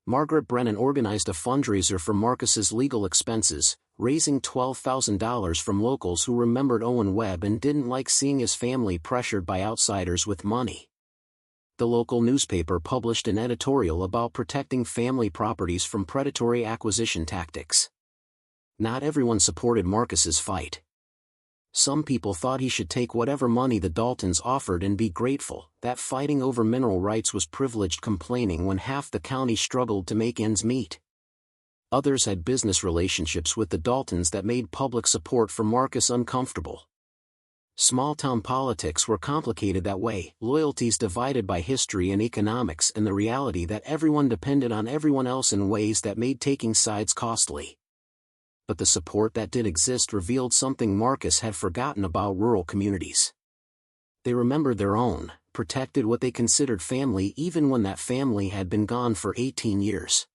Speaker 1: Margaret Brennan organized a fundraiser for Marcus's legal expenses, raising $12,000 from locals who remembered Owen Webb and didn't like seeing his family pressured by outsiders with money. The local newspaper published an editorial about protecting family properties from predatory acquisition tactics. Not everyone supported Marcus's fight. Some people thought he should take whatever money the Daltons offered and be grateful, that fighting over mineral rights was privileged complaining when half the county struggled to make ends meet. Others had business relationships with the Daltons that made public support for Marcus uncomfortable. Small-town politics were complicated that way, loyalties divided by history and economics and the reality that everyone depended on everyone else in ways that made taking sides costly. But the support that did exist revealed something Marcus had forgotten about rural communities. They remembered their own, protected what they considered family even when that family had been gone for 18 years.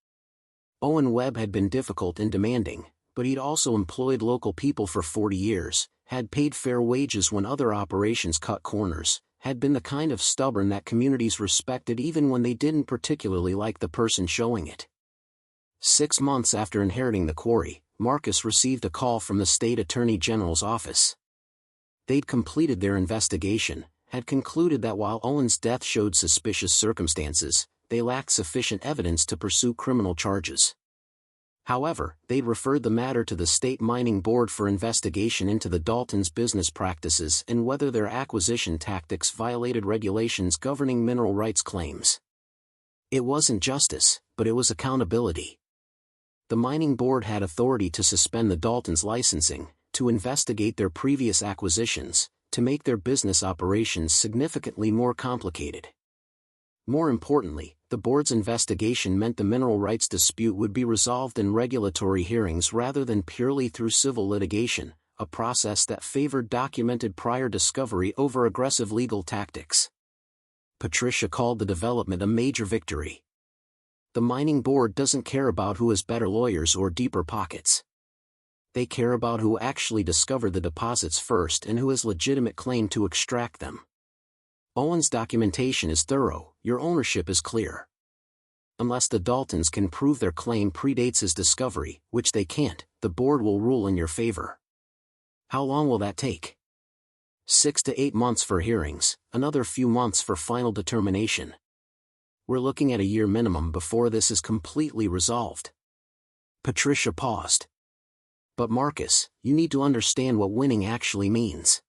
Speaker 1: Owen Webb had been difficult and demanding, but he'd also employed local people for 40 years, had paid fair wages when other operations cut corners, had been the kind of stubborn that communities respected even when they didn't particularly like the person showing it. 6 months after inheriting the quarry, Marcus received a call from the state attorney general's office. They'd completed their investigation, had concluded that while Owen's death showed suspicious circumstances, they lacked sufficient evidence to pursue criminal charges. However, they'd referred the matter to the State Mining Board for investigation into the Daltons' business practices and whether their acquisition tactics violated regulations governing mineral rights claims. It wasn't justice, but it was accountability. The Mining Board had authority to suspend the Daltons' licensing, to investigate their previous acquisitions, to make their business operations significantly more complicated. More importantly, the board's investigation meant the mineral rights dispute would be resolved in regulatory hearings rather than purely through civil litigation, a process that favored documented prior discovery over aggressive legal tactics. Patricia called the development a major victory. The mining board doesn't care about who has better lawyers or deeper pockets. They care about who actually discovered the deposits first and who has legitimate claim to extract them. Owen's documentation is thorough, your ownership is clear. Unless the Daltons can prove their claim predates his discovery, which they can't, the board will rule in your favor. How long will that take? 6 to 8 months for hearings, another few months for final determination. We're looking at a year minimum before this is completely resolved. Patricia paused. But Marcus, you need to understand what winning actually means.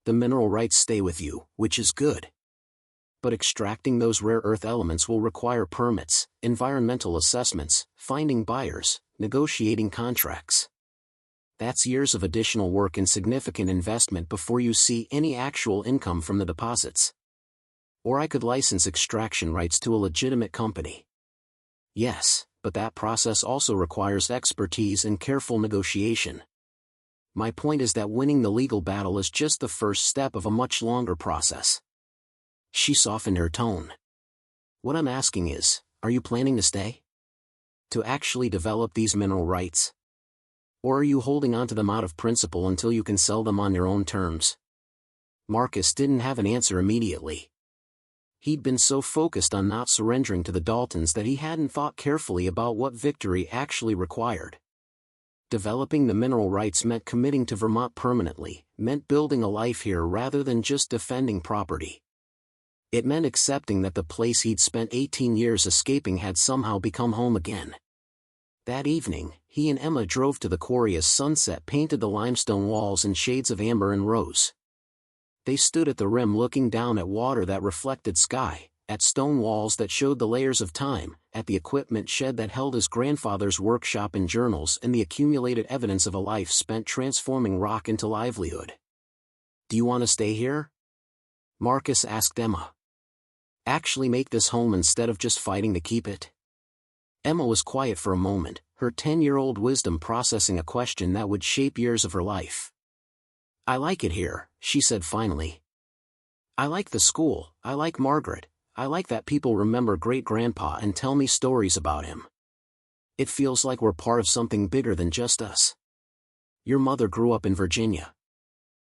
Speaker 1: The mineral rights stay with you, which is good. But extracting those rare earth elements will require permits, environmental assessments, finding buyers, negotiating contracts. That's years of additional work and significant investment before you see any actual income from the deposits. Or I could license extraction rights to a legitimate company. Yes, but that process also requires expertise and careful negotiation. My point is that winning the legal battle is just the first step of a much longer process. She softened her tone. What I'm asking is, are you planning to stay? To actually develop these mineral rights? Or are you holding on to them out of principle until you can sell them on your own terms? Marcus didn't have an answer immediately. He'd been so focused on not surrendering to the Daltons that he hadn't thought carefully about what victory actually required. Developing the mineral rights meant committing to Vermont permanently, meant building a life here rather than just defending property. It meant accepting that the place he'd spent 18 years escaping had somehow become home again. That evening, he and Emma drove to the quarry as sunset painted the limestone walls in shades of amber and rose. They stood at the rim looking down at water that reflected sky, at stone walls that showed the layers of time, at the equipment shed that held his grandfather's workshop and journals and the accumulated evidence of a life spent transforming rock into livelihood. Do you want to stay here? Marcus asked Emma. Actually make this home instead of just fighting to keep it? Emma was quiet for a moment, her 10-year-old wisdom processing a question that would shape years of her life. I like it here, she said finally. I like the school, I like Margaret, I like that people remember great-grandpa and tell me stories about him. It feels like we're part of something bigger than just us. Your mother grew up in Virginia.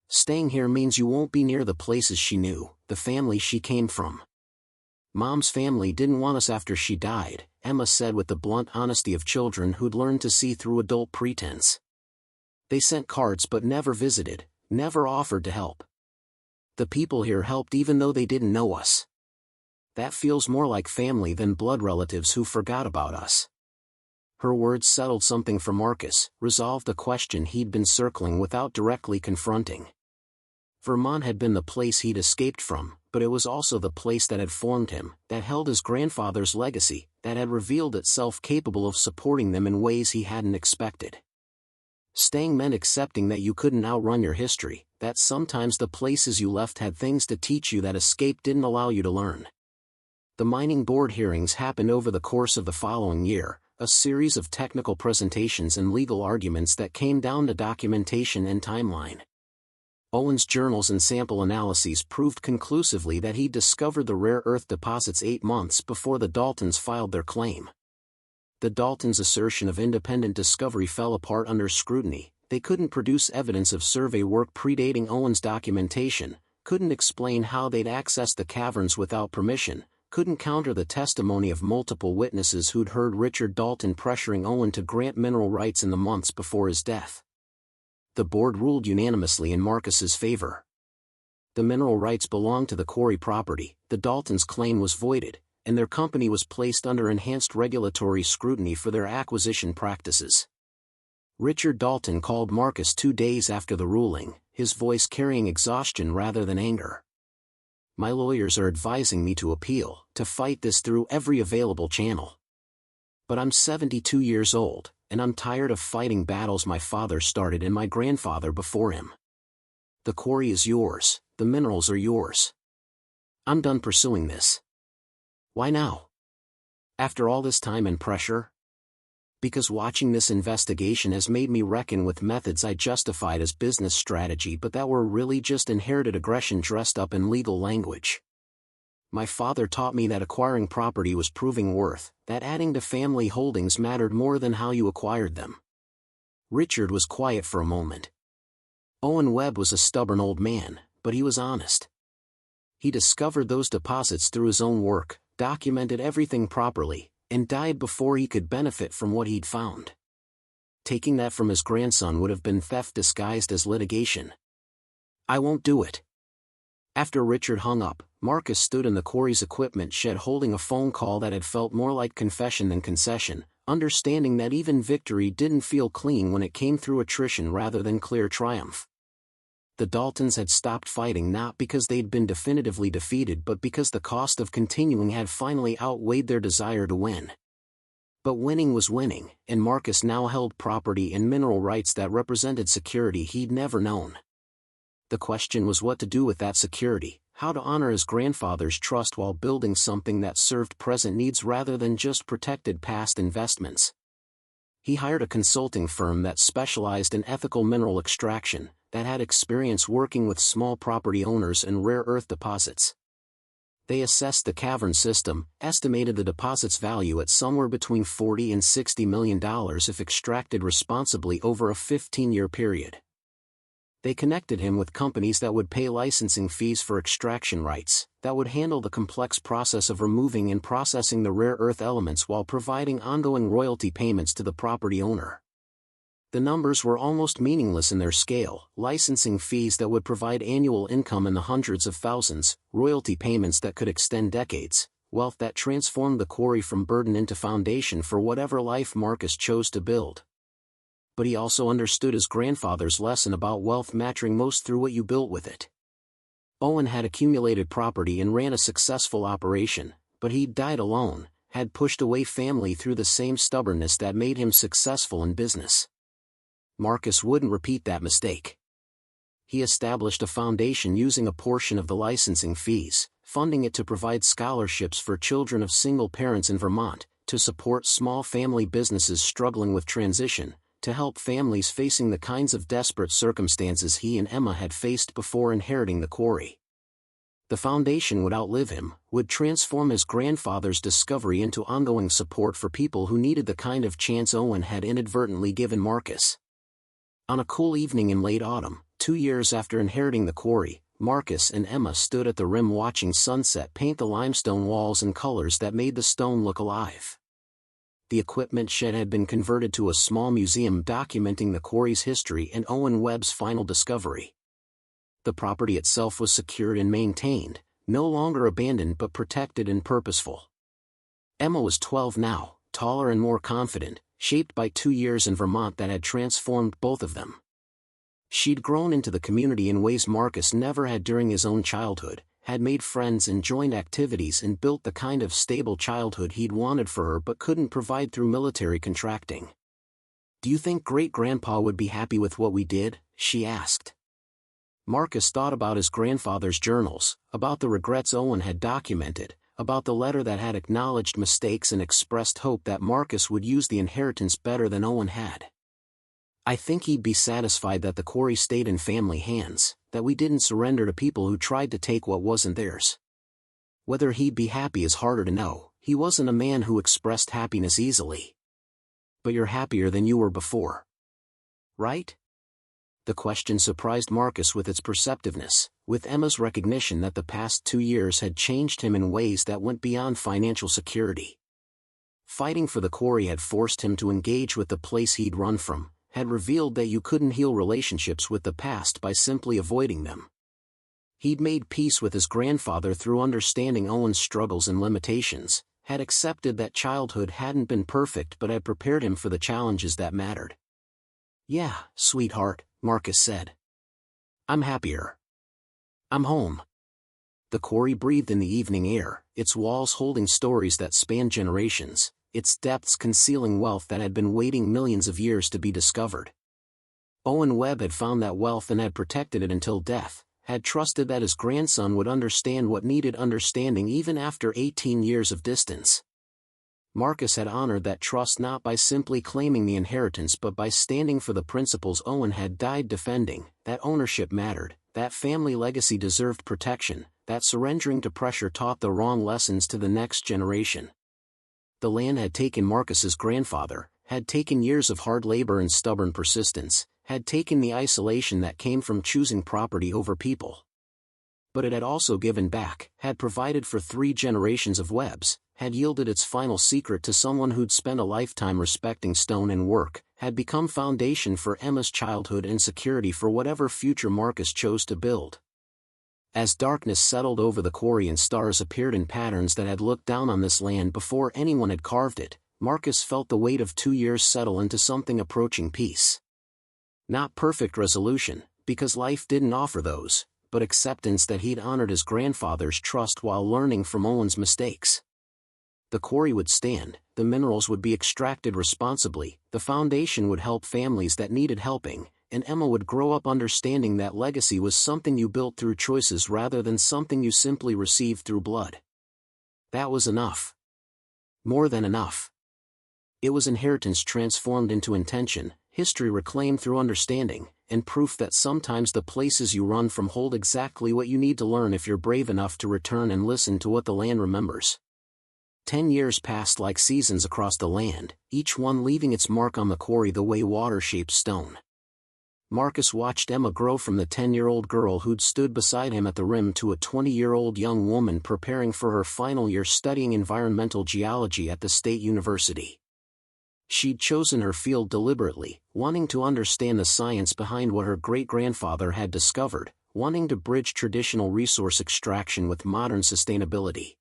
Speaker 1: Staying here means you won't be near the places she knew, the family she came from. Mom's family didn't want us after she died, Emma said with the blunt honesty of children who'd learned to see through adult pretense. They sent cards but never visited, never offered to help. The people here helped even though they didn't know us. That feels more like family than blood relatives who forgot about us. Her words settled something for Marcus, resolved a question he'd been circling without directly confronting. Vermont had been the place he'd escaped from, but it was also the place that had formed him, that held his grandfather's legacy, that had revealed itself capable of supporting them in ways he hadn't expected. Staying meant accepting that you couldn't outrun your history, that sometimes the places you left had things to teach you that escape didn't allow you to learn. The mining board hearings happened over the course of the following year, a series of technical presentations and legal arguments that came down to documentation and timeline. Owen's journals and sample analyses proved conclusively that he'd discovered the rare earth deposits 8 months before the Daltons filed their claim. The Daltons' assertion of independent discovery fell apart under scrutiny. They couldn't produce evidence of survey work predating Owen's documentation, couldn't explain how they'd accessed the caverns without permission, couldn't counter the testimony of multiple witnesses who'd heard Richard Dalton pressuring Owen to grant mineral rights in the months before his death. The board ruled unanimously in Marcus's favor. The mineral rights belonged to the quarry property, the Daltons' claim was voided, and their company was placed under enhanced regulatory scrutiny for their acquisition practices. Richard Dalton called Marcus 2 days after the ruling, his voice carrying exhaustion rather than anger. "My lawyers are advising me to appeal, to fight this through every available channel. But I'm 72 years old, and I'm tired of fighting battles my father started and my grandfather before him. The quarry is yours, the minerals are yours. I'm done pursuing this." "Why now? After all this time and pressure?" "Because watching this investigation has made me reckon with methods I justified as business strategy but that were really just inherited aggression dressed up in legal language. My father taught me that acquiring property was proving worth, that adding to family holdings mattered more than how you acquired them." Richard was quiet for a moment. Owen Webb was a stubborn old man, but he was honest. He discovered those deposits through his own work, documented everything properly, and died before he could benefit from what he'd found. Taking that from his grandson would have been theft disguised as litigation. "I won't do it." After Richard hung up, Marcus stood in the quarry's equipment shed holding a phone call that had felt more like confession than concession, understanding that even victory didn't feel clean when it came through attrition rather than clear triumph. The Daltons had stopped fighting not because they'd been definitively defeated but because the cost of continuing had finally outweighed their desire to win. But winning was winning, and Marcus now held property and mineral rights that represented security he'd never known. The question was what to do with that security, how to honor his grandfather's trust while building something that served present needs rather than just protected past investments. He hired a consulting firm that specialized in ethical mineral extraction, that had experience working with small property owners and rare earth deposits. They assessed the cavern system, estimated the deposit's value at somewhere between $40 and $60 million if extracted responsibly over a 15-year period. They connected him with companies that would pay licensing fees for extraction rights, that would handle the complex process of removing and processing the rare earth elements while providing ongoing royalty payments to the property owner. The numbers were almost meaningless in their scale: licensing fees that would provide annual income in the hundreds of thousands, royalty payments that could extend decades, wealth that transformed the quarry from burden into foundation for whatever life Marcus chose to build. But he also understood his grandfather's lesson about wealth mattering most through what you built with it. Owen had accumulated property and ran a successful operation, but he'd died alone, had pushed away family through the same stubbornness that made him successful in business. Marcus wouldn't repeat that mistake. He established a foundation using a portion of the licensing fees, funding it to provide scholarships for children of single parents in Vermont, to support small family businesses struggling with transition, to help families facing the kinds of desperate circumstances he and Emma had faced before inheriting the quarry. The foundation would outlive him, would transform his grandfather's discovery into ongoing support for people who needed the kind of chance Owen had inadvertently given Marcus. On a cool evening in late autumn, 2 years after inheriting the quarry, Marcus and Emma stood at the rim watching sunset paint the limestone walls in colors that made the stone look alive. The equipment shed had been converted to a small museum documenting the quarry's history and Owen Webb's final discovery. The property itself was secured and maintained, no longer abandoned but protected and purposeful. Emma was 12 now, taller and more confident, shaped by 2 years in Vermont that had transformed both of them. She'd grown into the community in ways Marcus never had during his own childhood, had made friends and joined activities and built the kind of stable childhood he'd wanted for her but couldn't provide through military contracting. "Do you think Great-Grandpa would be happy with what we did?" she asked. Marcus thought about his grandfather's journals, about the regrets Owen had documented, about the letter that had acknowledged mistakes and expressed hope that Marcus would use the inheritance better than Owen had. "I think he'd be satisfied that the quarry stayed in family hands, that we didn't surrender to people who tried to take what wasn't theirs. Whether he'd be happy is harder to know. He wasn't a man who expressed happiness easily. But you're happier than you were before. Right?" The question surprised Marcus with its perceptiveness, with Emma's recognition that the past 2 years had changed him in ways that went beyond financial security. Fighting for the quarry had forced him to engage with the place he'd run from, had revealed that you couldn't heal relationships with the past by simply avoiding them. He'd made peace with his grandfather through understanding Owen's struggles and limitations, had accepted that childhood hadn't been perfect but had prepared him for the challenges that mattered. "Yeah, sweetheart," Marcus said. "I'm happier. I'm home." The quarry breathed in the evening air, its walls holding stories that spanned generations, its depths concealing wealth that had been waiting millions of years to be discovered. Owen Webb had found that wealth and had protected it until death, had trusted that his grandson would understand what needed understanding even after 18 years of distance. Marcus had honored that trust not by simply claiming the inheritance but by standing for the principles Owen had died defending, that ownership mattered, that family legacy deserved protection, that surrendering to pressure taught the wrong lessons to the next generation. The land had taken Marcus's grandfather, had taken years of hard labor and stubborn persistence, had taken the isolation that came from choosing property over people. But it had also given back, had provided for 3 generations of Webbs, had yielded its final secret to someone who'd spent a lifetime respecting stone and work, had become foundation for Emma's childhood and security for whatever future Marcus chose to build. As darkness settled over the quarry and stars appeared in patterns that had looked down on this land before anyone had carved it, Marcus felt the weight of 2 years settle into something approaching peace. Not perfect resolution, because life didn't offer those, but acceptance that he'd honored his grandfather's trust while learning from Owen's mistakes. The quarry would stand, the minerals would be extracted responsibly, the foundation would help families that needed helping, and Emma would grow up understanding that legacy was something you built through choices rather than something you simply received through blood. That was enough. More than enough. It was inheritance transformed into intention, history reclaimed through understanding, and proof that sometimes the places you run from hold exactly what you need to learn if you're brave enough to return and listen to what the land remembers. 10 years passed like seasons across the land, each one leaving its mark on the quarry the way water shapes stone. Marcus watched Emma grow from the 10-year-old girl who'd stood beside him at the rim to a 20-year-old young woman preparing for her final year studying environmental geology at the State University. She'd chosen her field deliberately, wanting to understand the science behind what her great-grandfather had discovered, wanting to bridge traditional resource extraction with modern sustainability.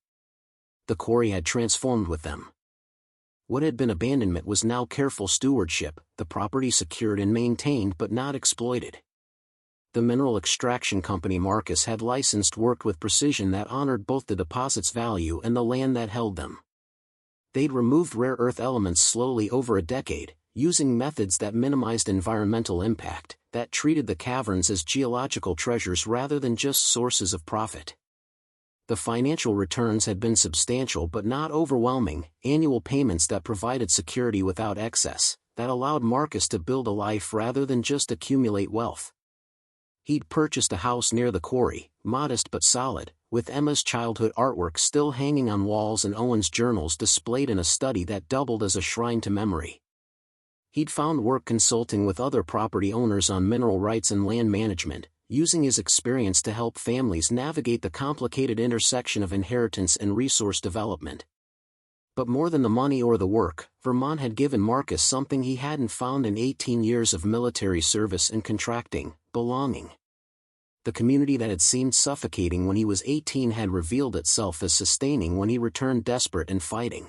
Speaker 1: The quarry had transformed with them. What had been abandonment was now careful stewardship, the property secured and maintained but not exploited. The mineral extraction company Marcus had licensed worked with precision that honored both the deposit's value and the land that held them. They'd removed rare earth elements slowly over a decade, using methods that minimized environmental impact, that treated the caverns as geological treasures rather than just sources of profit. The financial returns had been substantial but not overwhelming, annual payments that provided security without excess, that allowed Marcus to build a life rather than just accumulate wealth. He'd purchased a house near the quarry, modest but solid, with Emma's childhood artwork still hanging on walls and Owen's journals displayed in a study that doubled as a shrine to memory. He'd found work consulting with other property owners on mineral rights and land management, using his experience to help families navigate the complicated intersection of inheritance and resource development. But more than the money or the work, Vermont had given Marcus something he hadn't found in 18 years of military service and contracting: belonging. The community that had seemed suffocating when he was 18 had revealed itself as sustaining when he returned desperate and fighting.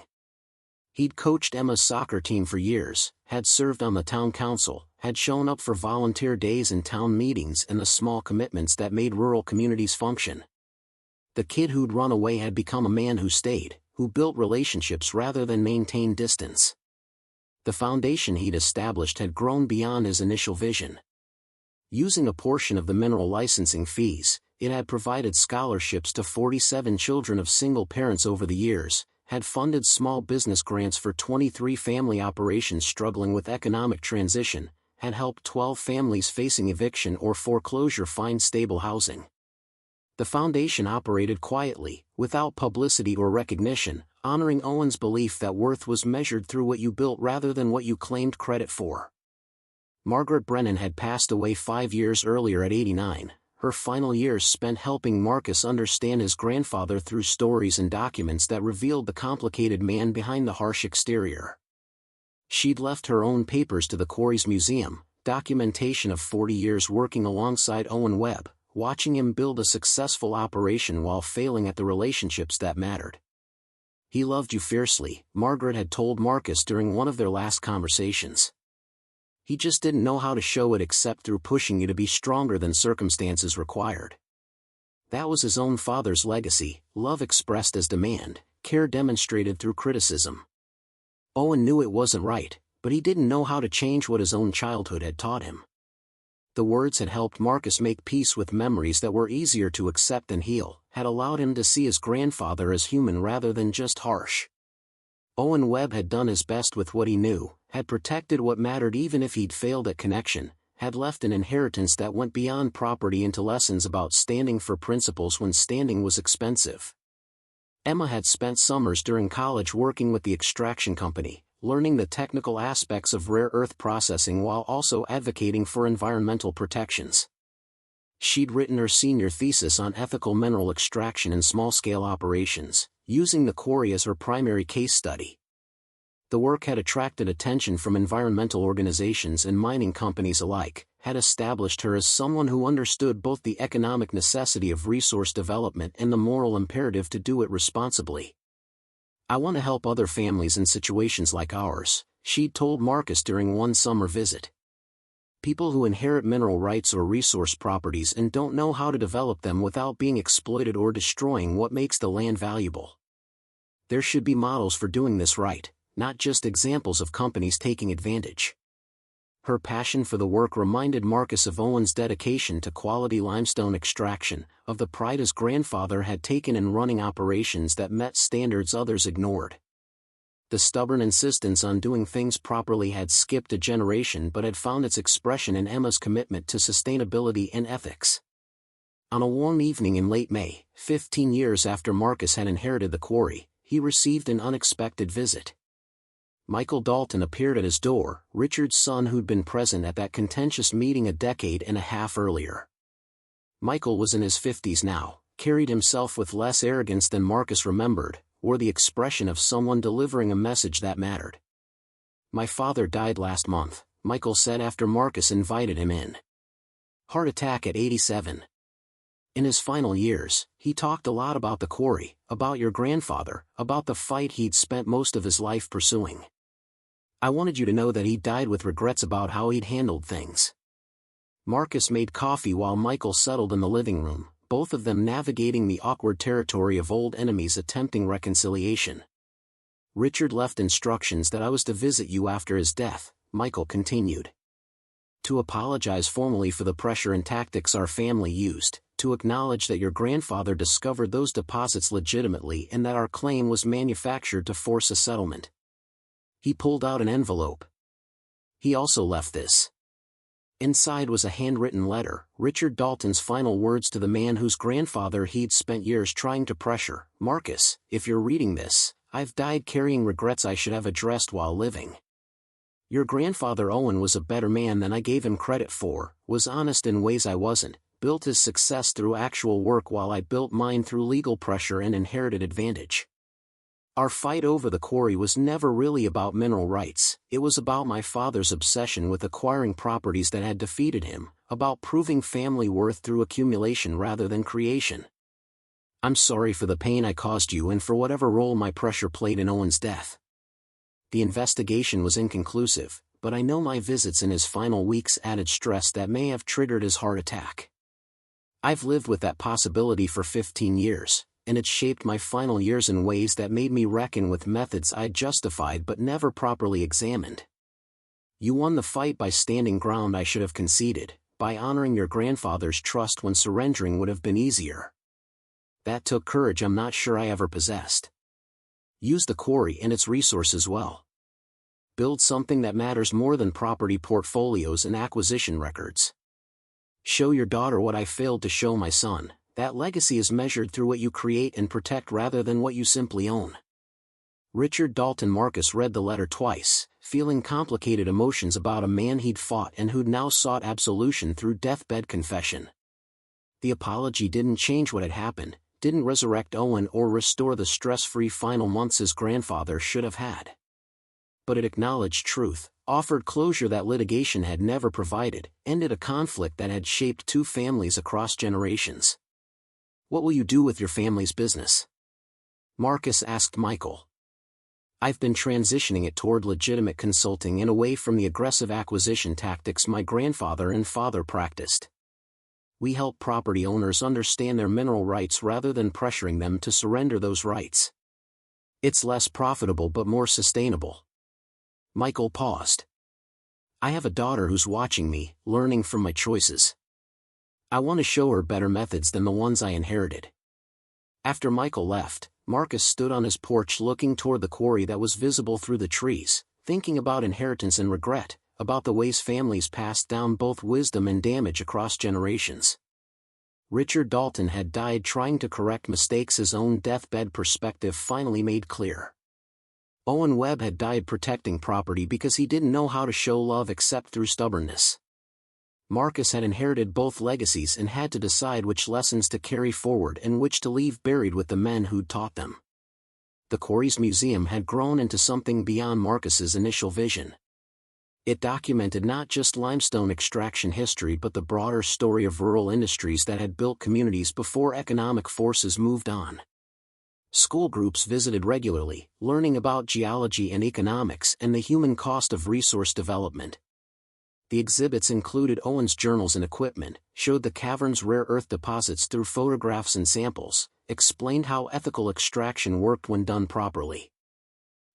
Speaker 1: He'd coached Emma's soccer team for years, had served on the town council, had shown up for volunteer days and town meetings and the small commitments that made rural communities function. The kid who'd run away had become a man who stayed, who built relationships rather than maintained distance. The foundation he'd established had grown beyond his initial vision. Using a portion of the mineral licensing fees, it had provided scholarships to 47 children of single parents over the years, had funded small business grants for 23 family operations struggling with economic transition, had helped 12 families facing eviction or foreclosure find stable housing. The foundation operated quietly, without publicity or recognition, honoring Owen's belief that worth was measured through what you built rather than what you claimed credit for. Margaret Brennan had passed away 5 years earlier at 89, her final years spent helping Marcus understand his grandfather through stories and documents that revealed the complicated man behind the harsh exterior. She'd left her own papers to the quarry's museum, documentation of 40 years working alongside Owen Webb, watching him build a successful operation while failing at the relationships that mattered. "He loved you fiercely," Margaret had told Marcus during one of their last conversations. "He just didn't know how to show it except through pushing you to be stronger than circumstances required." That was his own father's legacy: love expressed as demand, care demonstrated through criticism. Owen knew it wasn't right, but he didn't know how to change what his own childhood had taught him. The words had helped Marcus make peace with memories that were easier to accept and heal, had allowed him to see his grandfather as human rather than just harsh. Owen Webb had done his best with what he knew, had protected what mattered even if he'd failed at connection, had left an inheritance that went beyond property into lessons about standing for principles when standing was expensive. Emma had spent summers during college working with the extraction company, learning the technical aspects of rare earth processing while also advocating for environmental protections. She'd written her senior thesis on ethical mineral extraction in small-scale operations, using the quarry as her primary case study. The work had attracted attention from environmental organizations and mining companies alike, had established her as someone who understood both the economic necessity of resource development and the moral imperative to do it responsibly. "I want to help other families in situations like ours," she'd told Marcus during one summer visit. "People who inherit mineral rights or resource properties and don't know how to develop them without being exploited or destroying what makes the land valuable. There should be models for doing this right, not just examples of companies taking advantage." Her passion for the work reminded Marcus of Owen's dedication to quality limestone extraction, of the pride his grandfather had taken in running operations that met standards others ignored. The stubborn insistence on doing things properly had skipped a generation but had found its expression in Emma's commitment to sustainability and ethics. On a warm evening in late May, 15 years after Marcus had inherited the quarry, he received an unexpected visit. Michael Dalton appeared at his door, Richard's son who'd been present at that contentious meeting a decade and a half earlier. Michael was in his 50s now, carried himself with less arrogance than Marcus remembered, wore the expression of someone delivering a message that mattered. "My father died last month," Michael said after Marcus invited him in. "Heart attack at 87. In his final years, he talked a lot about the quarry, about your grandfather, about the fight he'd spent most of his life pursuing. I wanted you to know that he died with regrets about how he'd handled things." Marcus made coffee while Michael settled in the living room, both of them navigating the awkward territory of old enemies attempting reconciliation. "Richard left instructions that I was to visit you after his death," Michael continued. "To apologize formally for the pressure and tactics our family used, to acknowledge that your grandfather discovered those deposits legitimately and that our claim was manufactured to force a settlement." He pulled out an envelope. "He also left this." Inside was a handwritten letter, Richard Dalton's final words to the man whose grandfather he'd spent years trying to pressure. "Marcus, if you're reading this, I've died carrying regrets I should have addressed while living. Your grandfather Owen was a better man than I gave him credit for, was honest in ways I wasn't, built his success through actual work while I built mine through legal pressure and inherited advantage. Our fight over the quarry was never really about mineral rights, it was about my father's obsession with acquiring properties that had defeated him, about proving family worth through accumulation rather than creation. I'm sorry for the pain I caused you and for whatever role my pressure played in Owen's death. The investigation was inconclusive, but I know my visits in his final weeks added stress that may have triggered his heart attack. I've lived with that possibility for 15 years. And it shaped my final years in ways that made me reckon with methods I'd justified but never properly examined. You won the fight by standing ground I should have conceded, by honoring your grandfather's trust when surrendering would have been easier. That took courage I'm not sure I ever possessed. Use the quarry and its resources well. Build something that matters more than property portfolios and acquisition records. Show your daughter what I failed to show my son. That legacy is measured through what you create and protect rather than what you simply own." Richard Dalton Marcus read the letter twice, feeling complicated emotions about a man he'd fought and who'd now sought absolution through deathbed confession. The apology didn't change what had happened, didn't resurrect Owen or restore the stress-free final months his grandfather should have had. but it acknowledged truth, offered closure that litigation had never provided, ended a conflict that had shaped two families across generations. "What will you do with your family's business?" Marcus asked Michael. "I've been transitioning it toward legitimate consulting and away from the aggressive acquisition tactics my grandfather and father practiced. We help property owners understand their mineral rights rather than pressuring them to surrender those rights. It's less profitable but more sustainable." Michael paused. "I have a daughter who's watching me, learning from my choices. I want to show her better methods than the ones I inherited." After Michael left, Marcus stood on his porch looking toward the quarry that was visible through the trees, thinking about inheritance and regret, about the ways families passed down both wisdom and damage across generations. Richard Dalton had died trying to correct mistakes his own deathbed perspective finally made clear. Owen Webb had died protecting property because he didn't know how to show love except through stubbornness. Marcus had inherited both legacies and had to decide which lessons to carry forward and which to leave buried with the men who'd taught them. The quarry's museum had grown into something beyond Marcus's initial vision. It documented not just limestone extraction history but the broader story of rural industries that had built communities before economic forces moved on. School groups visited regularly, learning about geology and economics and the human cost of resource development. The exhibits included Owen's journals and equipment, showed the cavern's rare earth deposits through photographs and samples, explained how ethical extraction worked when done properly.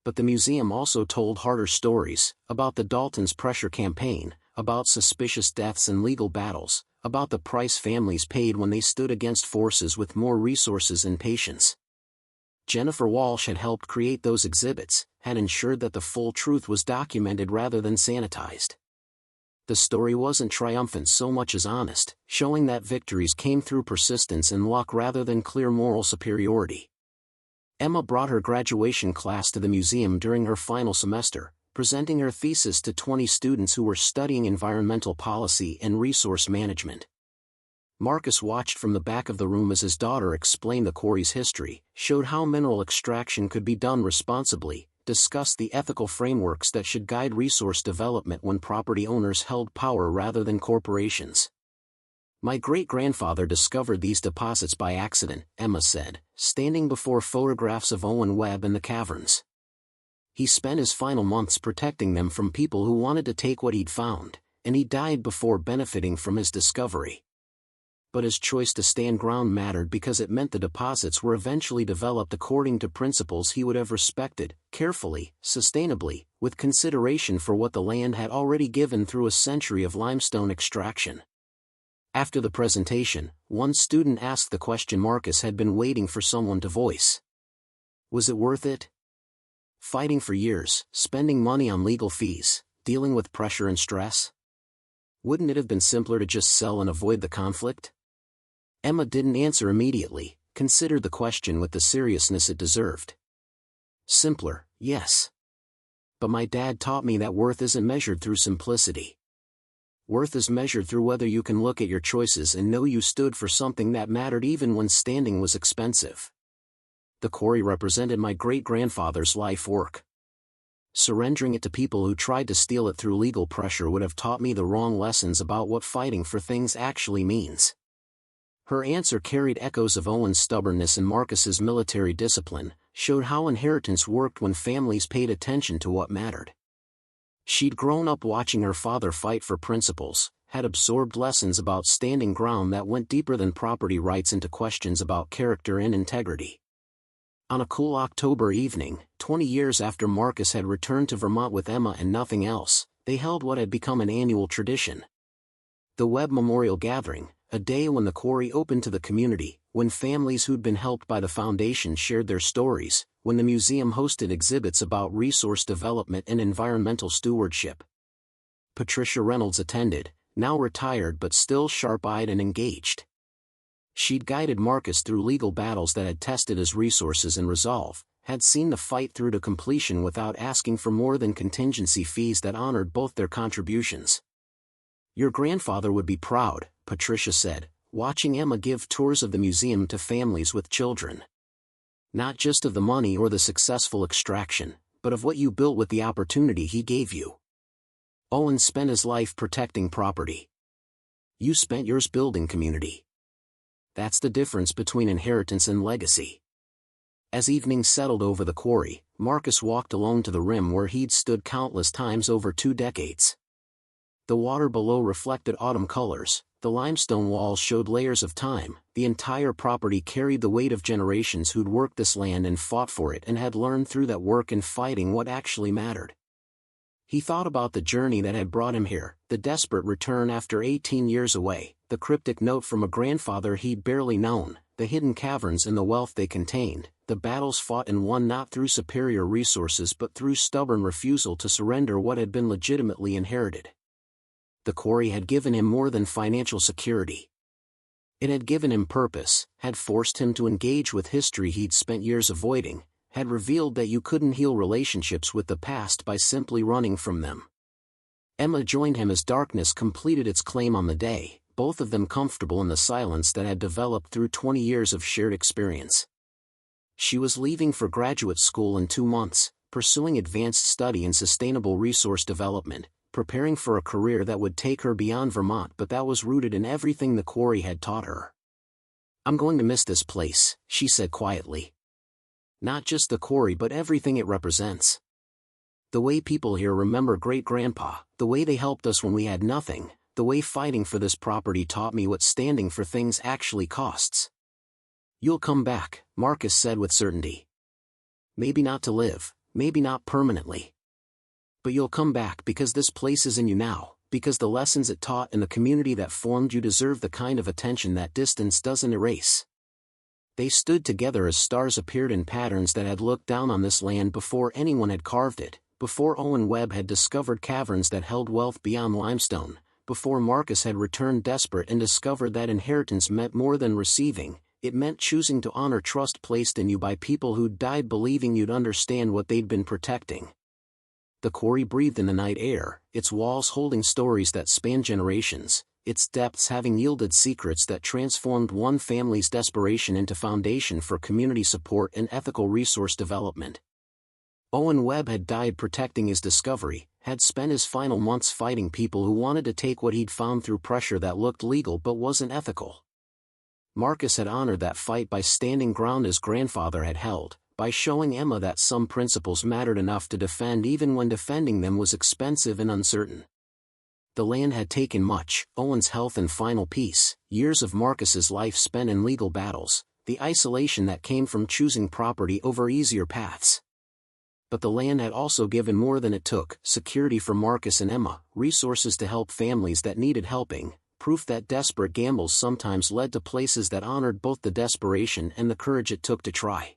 Speaker 1: But the museum also told harder stories, about the Daltons' pressure campaign, about suspicious deaths and legal battles, about the price families paid when they stood against forces with more resources and patience. Jennifer Walsh had helped create those exhibits, had ensured that the full truth was documented rather than sanitized. The story wasn't triumphant so much as honest, showing that victories came through persistence and luck rather than clear moral superiority. Emma brought her graduation class to the museum during her final semester, presenting her thesis to 20 students who were studying environmental policy and resource management. Marcus watched from the back of the room as his daughter explained the quarry's history, showed how mineral extraction could be done responsibly, discussed the ethical frameworks that should guide resource development when property owners held power rather than corporations. "My great-grandfather discovered these deposits by accident," Emma said, standing before photographs of Owen Webb and the caverns. "He spent his final months protecting them from people who wanted to take what he'd found, and he died before benefiting from his discovery. But his choice to stand ground mattered because it meant the deposits were eventually developed according to principles he would have respected, carefully, sustainably, with consideration for what the land had already given through a century of limestone extraction." After the presentation, one student asked the question Marcus had been waiting for someone to voice. "Was it worth it? Fighting for years, spending money on legal fees, dealing with pressure and stress? Wouldn't it have been simpler to just sell and avoid the conflict?" Emma didn't answer immediately, considered the question with the seriousness it deserved. "Simpler, yes. But my dad taught me that worth isn't measured through simplicity. Worth is measured through whether you can look at your choices and know you stood for something that mattered even when standing was expensive. The quarry represented my great-grandfather's life work. Surrendering it to people who tried to steal it through legal pressure would have taught me the wrong lessons about what fighting for things actually means." Her answer carried echoes of Owen's stubbornness and Marcus's military discipline, showed how inheritance worked when families paid attention to what mattered. She'd grown up watching her father fight for principles, had absorbed lessons about standing ground that went deeper than property rights into questions about character and integrity. On a cool October evening, 20 years after Marcus had returned to Vermont with Emma and nothing else, they held what had become an annual tradition. The Webb Memorial Gathering, a day when the quarry opened to the community, when families who'd been helped by the foundation shared their stories, when the museum hosted exhibits about resource development and environmental stewardship. Patricia Reynolds attended, now retired but still sharp-eyed and engaged. She'd guided Marcus through legal battles that had tested his resources and resolve, had seen the fight through to completion without asking for more than contingency fees that honored both their contributions. "Your grandfather would be proud," Patricia said, watching Emma give tours of the museum to families with children. "Not just of the money or the successful extraction, but of what you built with the opportunity he gave you. Owen spent his life protecting property. You spent yours building community. That's the difference between inheritance and legacy. As evening settled over the quarry, Marcus walked alone to the rim where he'd stood countless times over 2 decades. The water below reflected autumn colors, the limestone walls showed layers of time, the entire property carried the weight of generations who'd worked this land and fought for it and had learned through that work and fighting what actually mattered. He thought about the journey that had brought him here, the desperate return after 18 years away, the cryptic note from a grandfather he'd barely known, the hidden caverns and the wealth they contained, the battles fought and won not through superior resources but through stubborn refusal to surrender what had been legitimately inherited. The quarry had given him more than financial security. It had given him purpose, had forced him to engage with history he'd spent years avoiding, had revealed that you couldn't heal relationships with the past by simply running from them. Emma joined him as darkness completed its claim on the day, both of them comfortable in the silence that had developed through 20 years of shared experience. She was leaving for graduate school in 2 months, pursuing advanced study in sustainable resource development, preparing for a career that would take her beyond Vermont but that was rooted in everything the quarry had taught her. "I'm going to miss this place," she said quietly. "Not just the quarry but everything it represents. The way people here remember great-grandpa, the way they helped us when we had nothing, the way fighting for this property taught me what standing for things actually costs." "You'll come back," Marcus said with certainty. "Maybe not to live, maybe not permanently. But you'll come back because this place is in you now, because the lessons it taught and the community that formed you deserve the kind of attention that distance doesn't erase." They stood together as stars appeared in patterns that had looked down on this land before anyone had carved it, before Owen Webb had discovered caverns that held wealth beyond limestone, before Marcus had returned desperate and discovered that inheritance meant more than receiving, it meant choosing to honor trust placed in you by people who'd died believing you'd understand what they'd been protecting. The quarry breathed in the night air, its walls holding stories that spanned generations, its depths having yielded secrets that transformed one family's desperation into foundation for community support and ethical resource development. Owen Webb had died protecting his discovery, had spent his final months fighting people who wanted to take what he'd found through pressure that looked legal but wasn't ethical. Marcus had honored that fight by standing ground his grandfather had held, by showing Emma that some principles mattered enough to defend even when defending them was expensive and uncertain. The land had taken much, Owen's health and final peace, years of Marcus's life spent in legal battles, the isolation that came from choosing property over easier paths. But the land had also given more than it took, security for Marcus and Emma, resources to help families that needed helping, proof that desperate gambles sometimes led to places that honored both the desperation and the courage it took to try.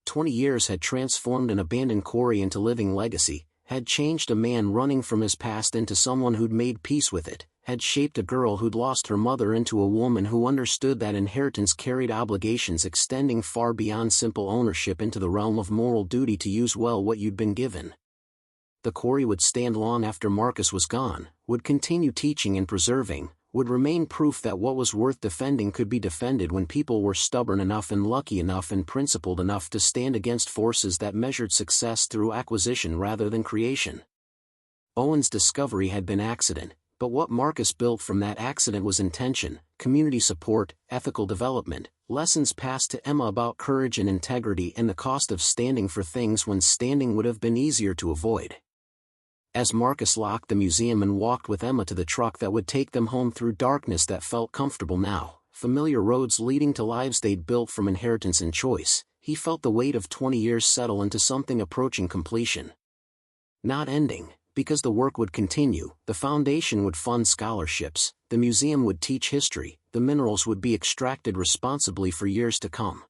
Speaker 1: 20 years had transformed an abandoned quarry into living legacy, had changed a man running from his past into someone who'd made peace with it, had shaped a girl who'd lost her mother into a woman who understood that inheritance carried obligations extending far beyond simple ownership into the realm of moral duty to use well what you'd been given. The quarry would stand long after Marcus was gone, would continue teaching and preserving, would remain proof that what was worth defending could be defended when people were stubborn enough and lucky enough and principled enough to stand against forces that measured success through acquisition rather than creation. Owen's discovery had been accident, but what Marcus built from that accident was intention, community support, ethical development, lessons passed to Emma about courage and integrity and the cost of standing for things when standing would have been easier to avoid. As Marcus locked the museum and walked with Emma to the truck that would take them home through darkness that felt comfortable now, familiar roads leading to lives they'd built from inheritance and choice, he felt the weight of 20 years settle into something approaching completion. Not ending, because the work would continue, the foundation would fund scholarships, the museum would teach history, the minerals would be extracted responsibly for years to come.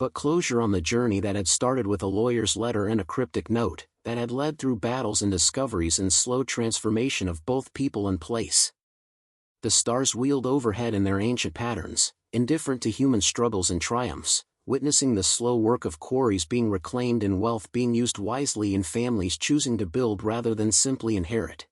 Speaker 1: But closure on the journey that had started with a lawyer's letter and a cryptic note, that had led through battles and discoveries and slow transformation of both people and place. The stars wheeled overhead in their ancient patterns, indifferent to human struggles and triumphs, witnessing the slow work of quarries being reclaimed and wealth being used wisely in families choosing to build rather than simply inherit.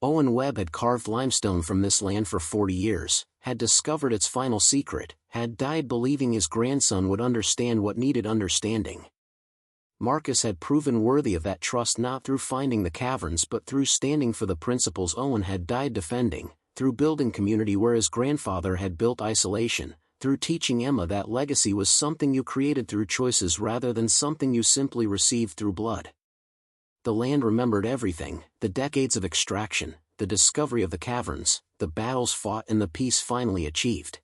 Speaker 1: Owen Webb had carved limestone from this land for 40 years, had discovered its final secret, had died believing his grandson would understand what needed understanding. Marcus had proven worthy of that trust not through finding the caverns but through standing for the principles Owen had died defending, through building community where his grandfather had built isolation, through teaching Emma that legacy was something you created through choices rather than something you simply received through blood. The land remembered everything, the decades of extraction, the discovery of the caverns, the battles fought and the peace finally achieved.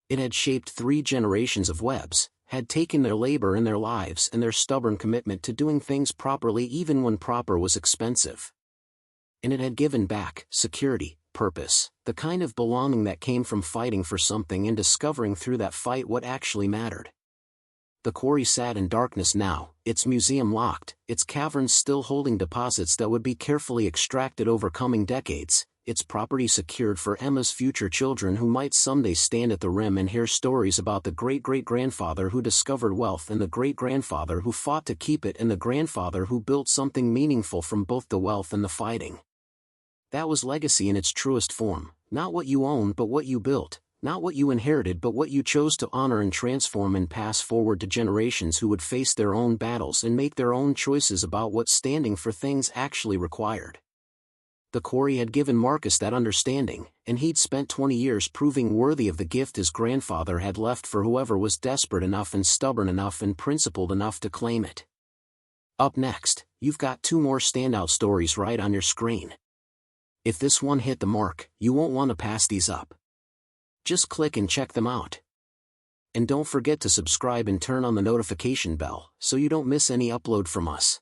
Speaker 1: It had shaped 3 generations of Webbs, had taken their labor and their lives and their stubborn commitment to doing things properly even when proper was expensive. And it had given back security, purpose, the kind of belonging that came from fighting for something and discovering through that fight what actually mattered. The quarry sat in darkness now, its museum locked, its caverns still holding deposits that would be carefully extracted over coming decades, its property secured for Emma's future children who might someday stand at the rim and hear stories about the great-great-grandfather who discovered wealth and the great-grandfather who fought to keep it and the grandfather who built something meaningful from both the wealth and the fighting. That was legacy in its truest form, not what you owned but what you built, not what you inherited but what you chose to honor and transform and pass forward to generations who would face their own battles and make their own choices about what standing for things actually required. The quarry had given Marcus that understanding, and he'd spent 20 years proving worthy of the gift his grandfather had left for whoever was desperate enough and stubborn enough and principled enough to claim it. Up next, you've got 2 more standout stories right on your screen. If this one hit the mark, you won't want to pass these up. Just click and check them out. And don't forget to subscribe and turn on the notification bell so you don't miss any upload from us.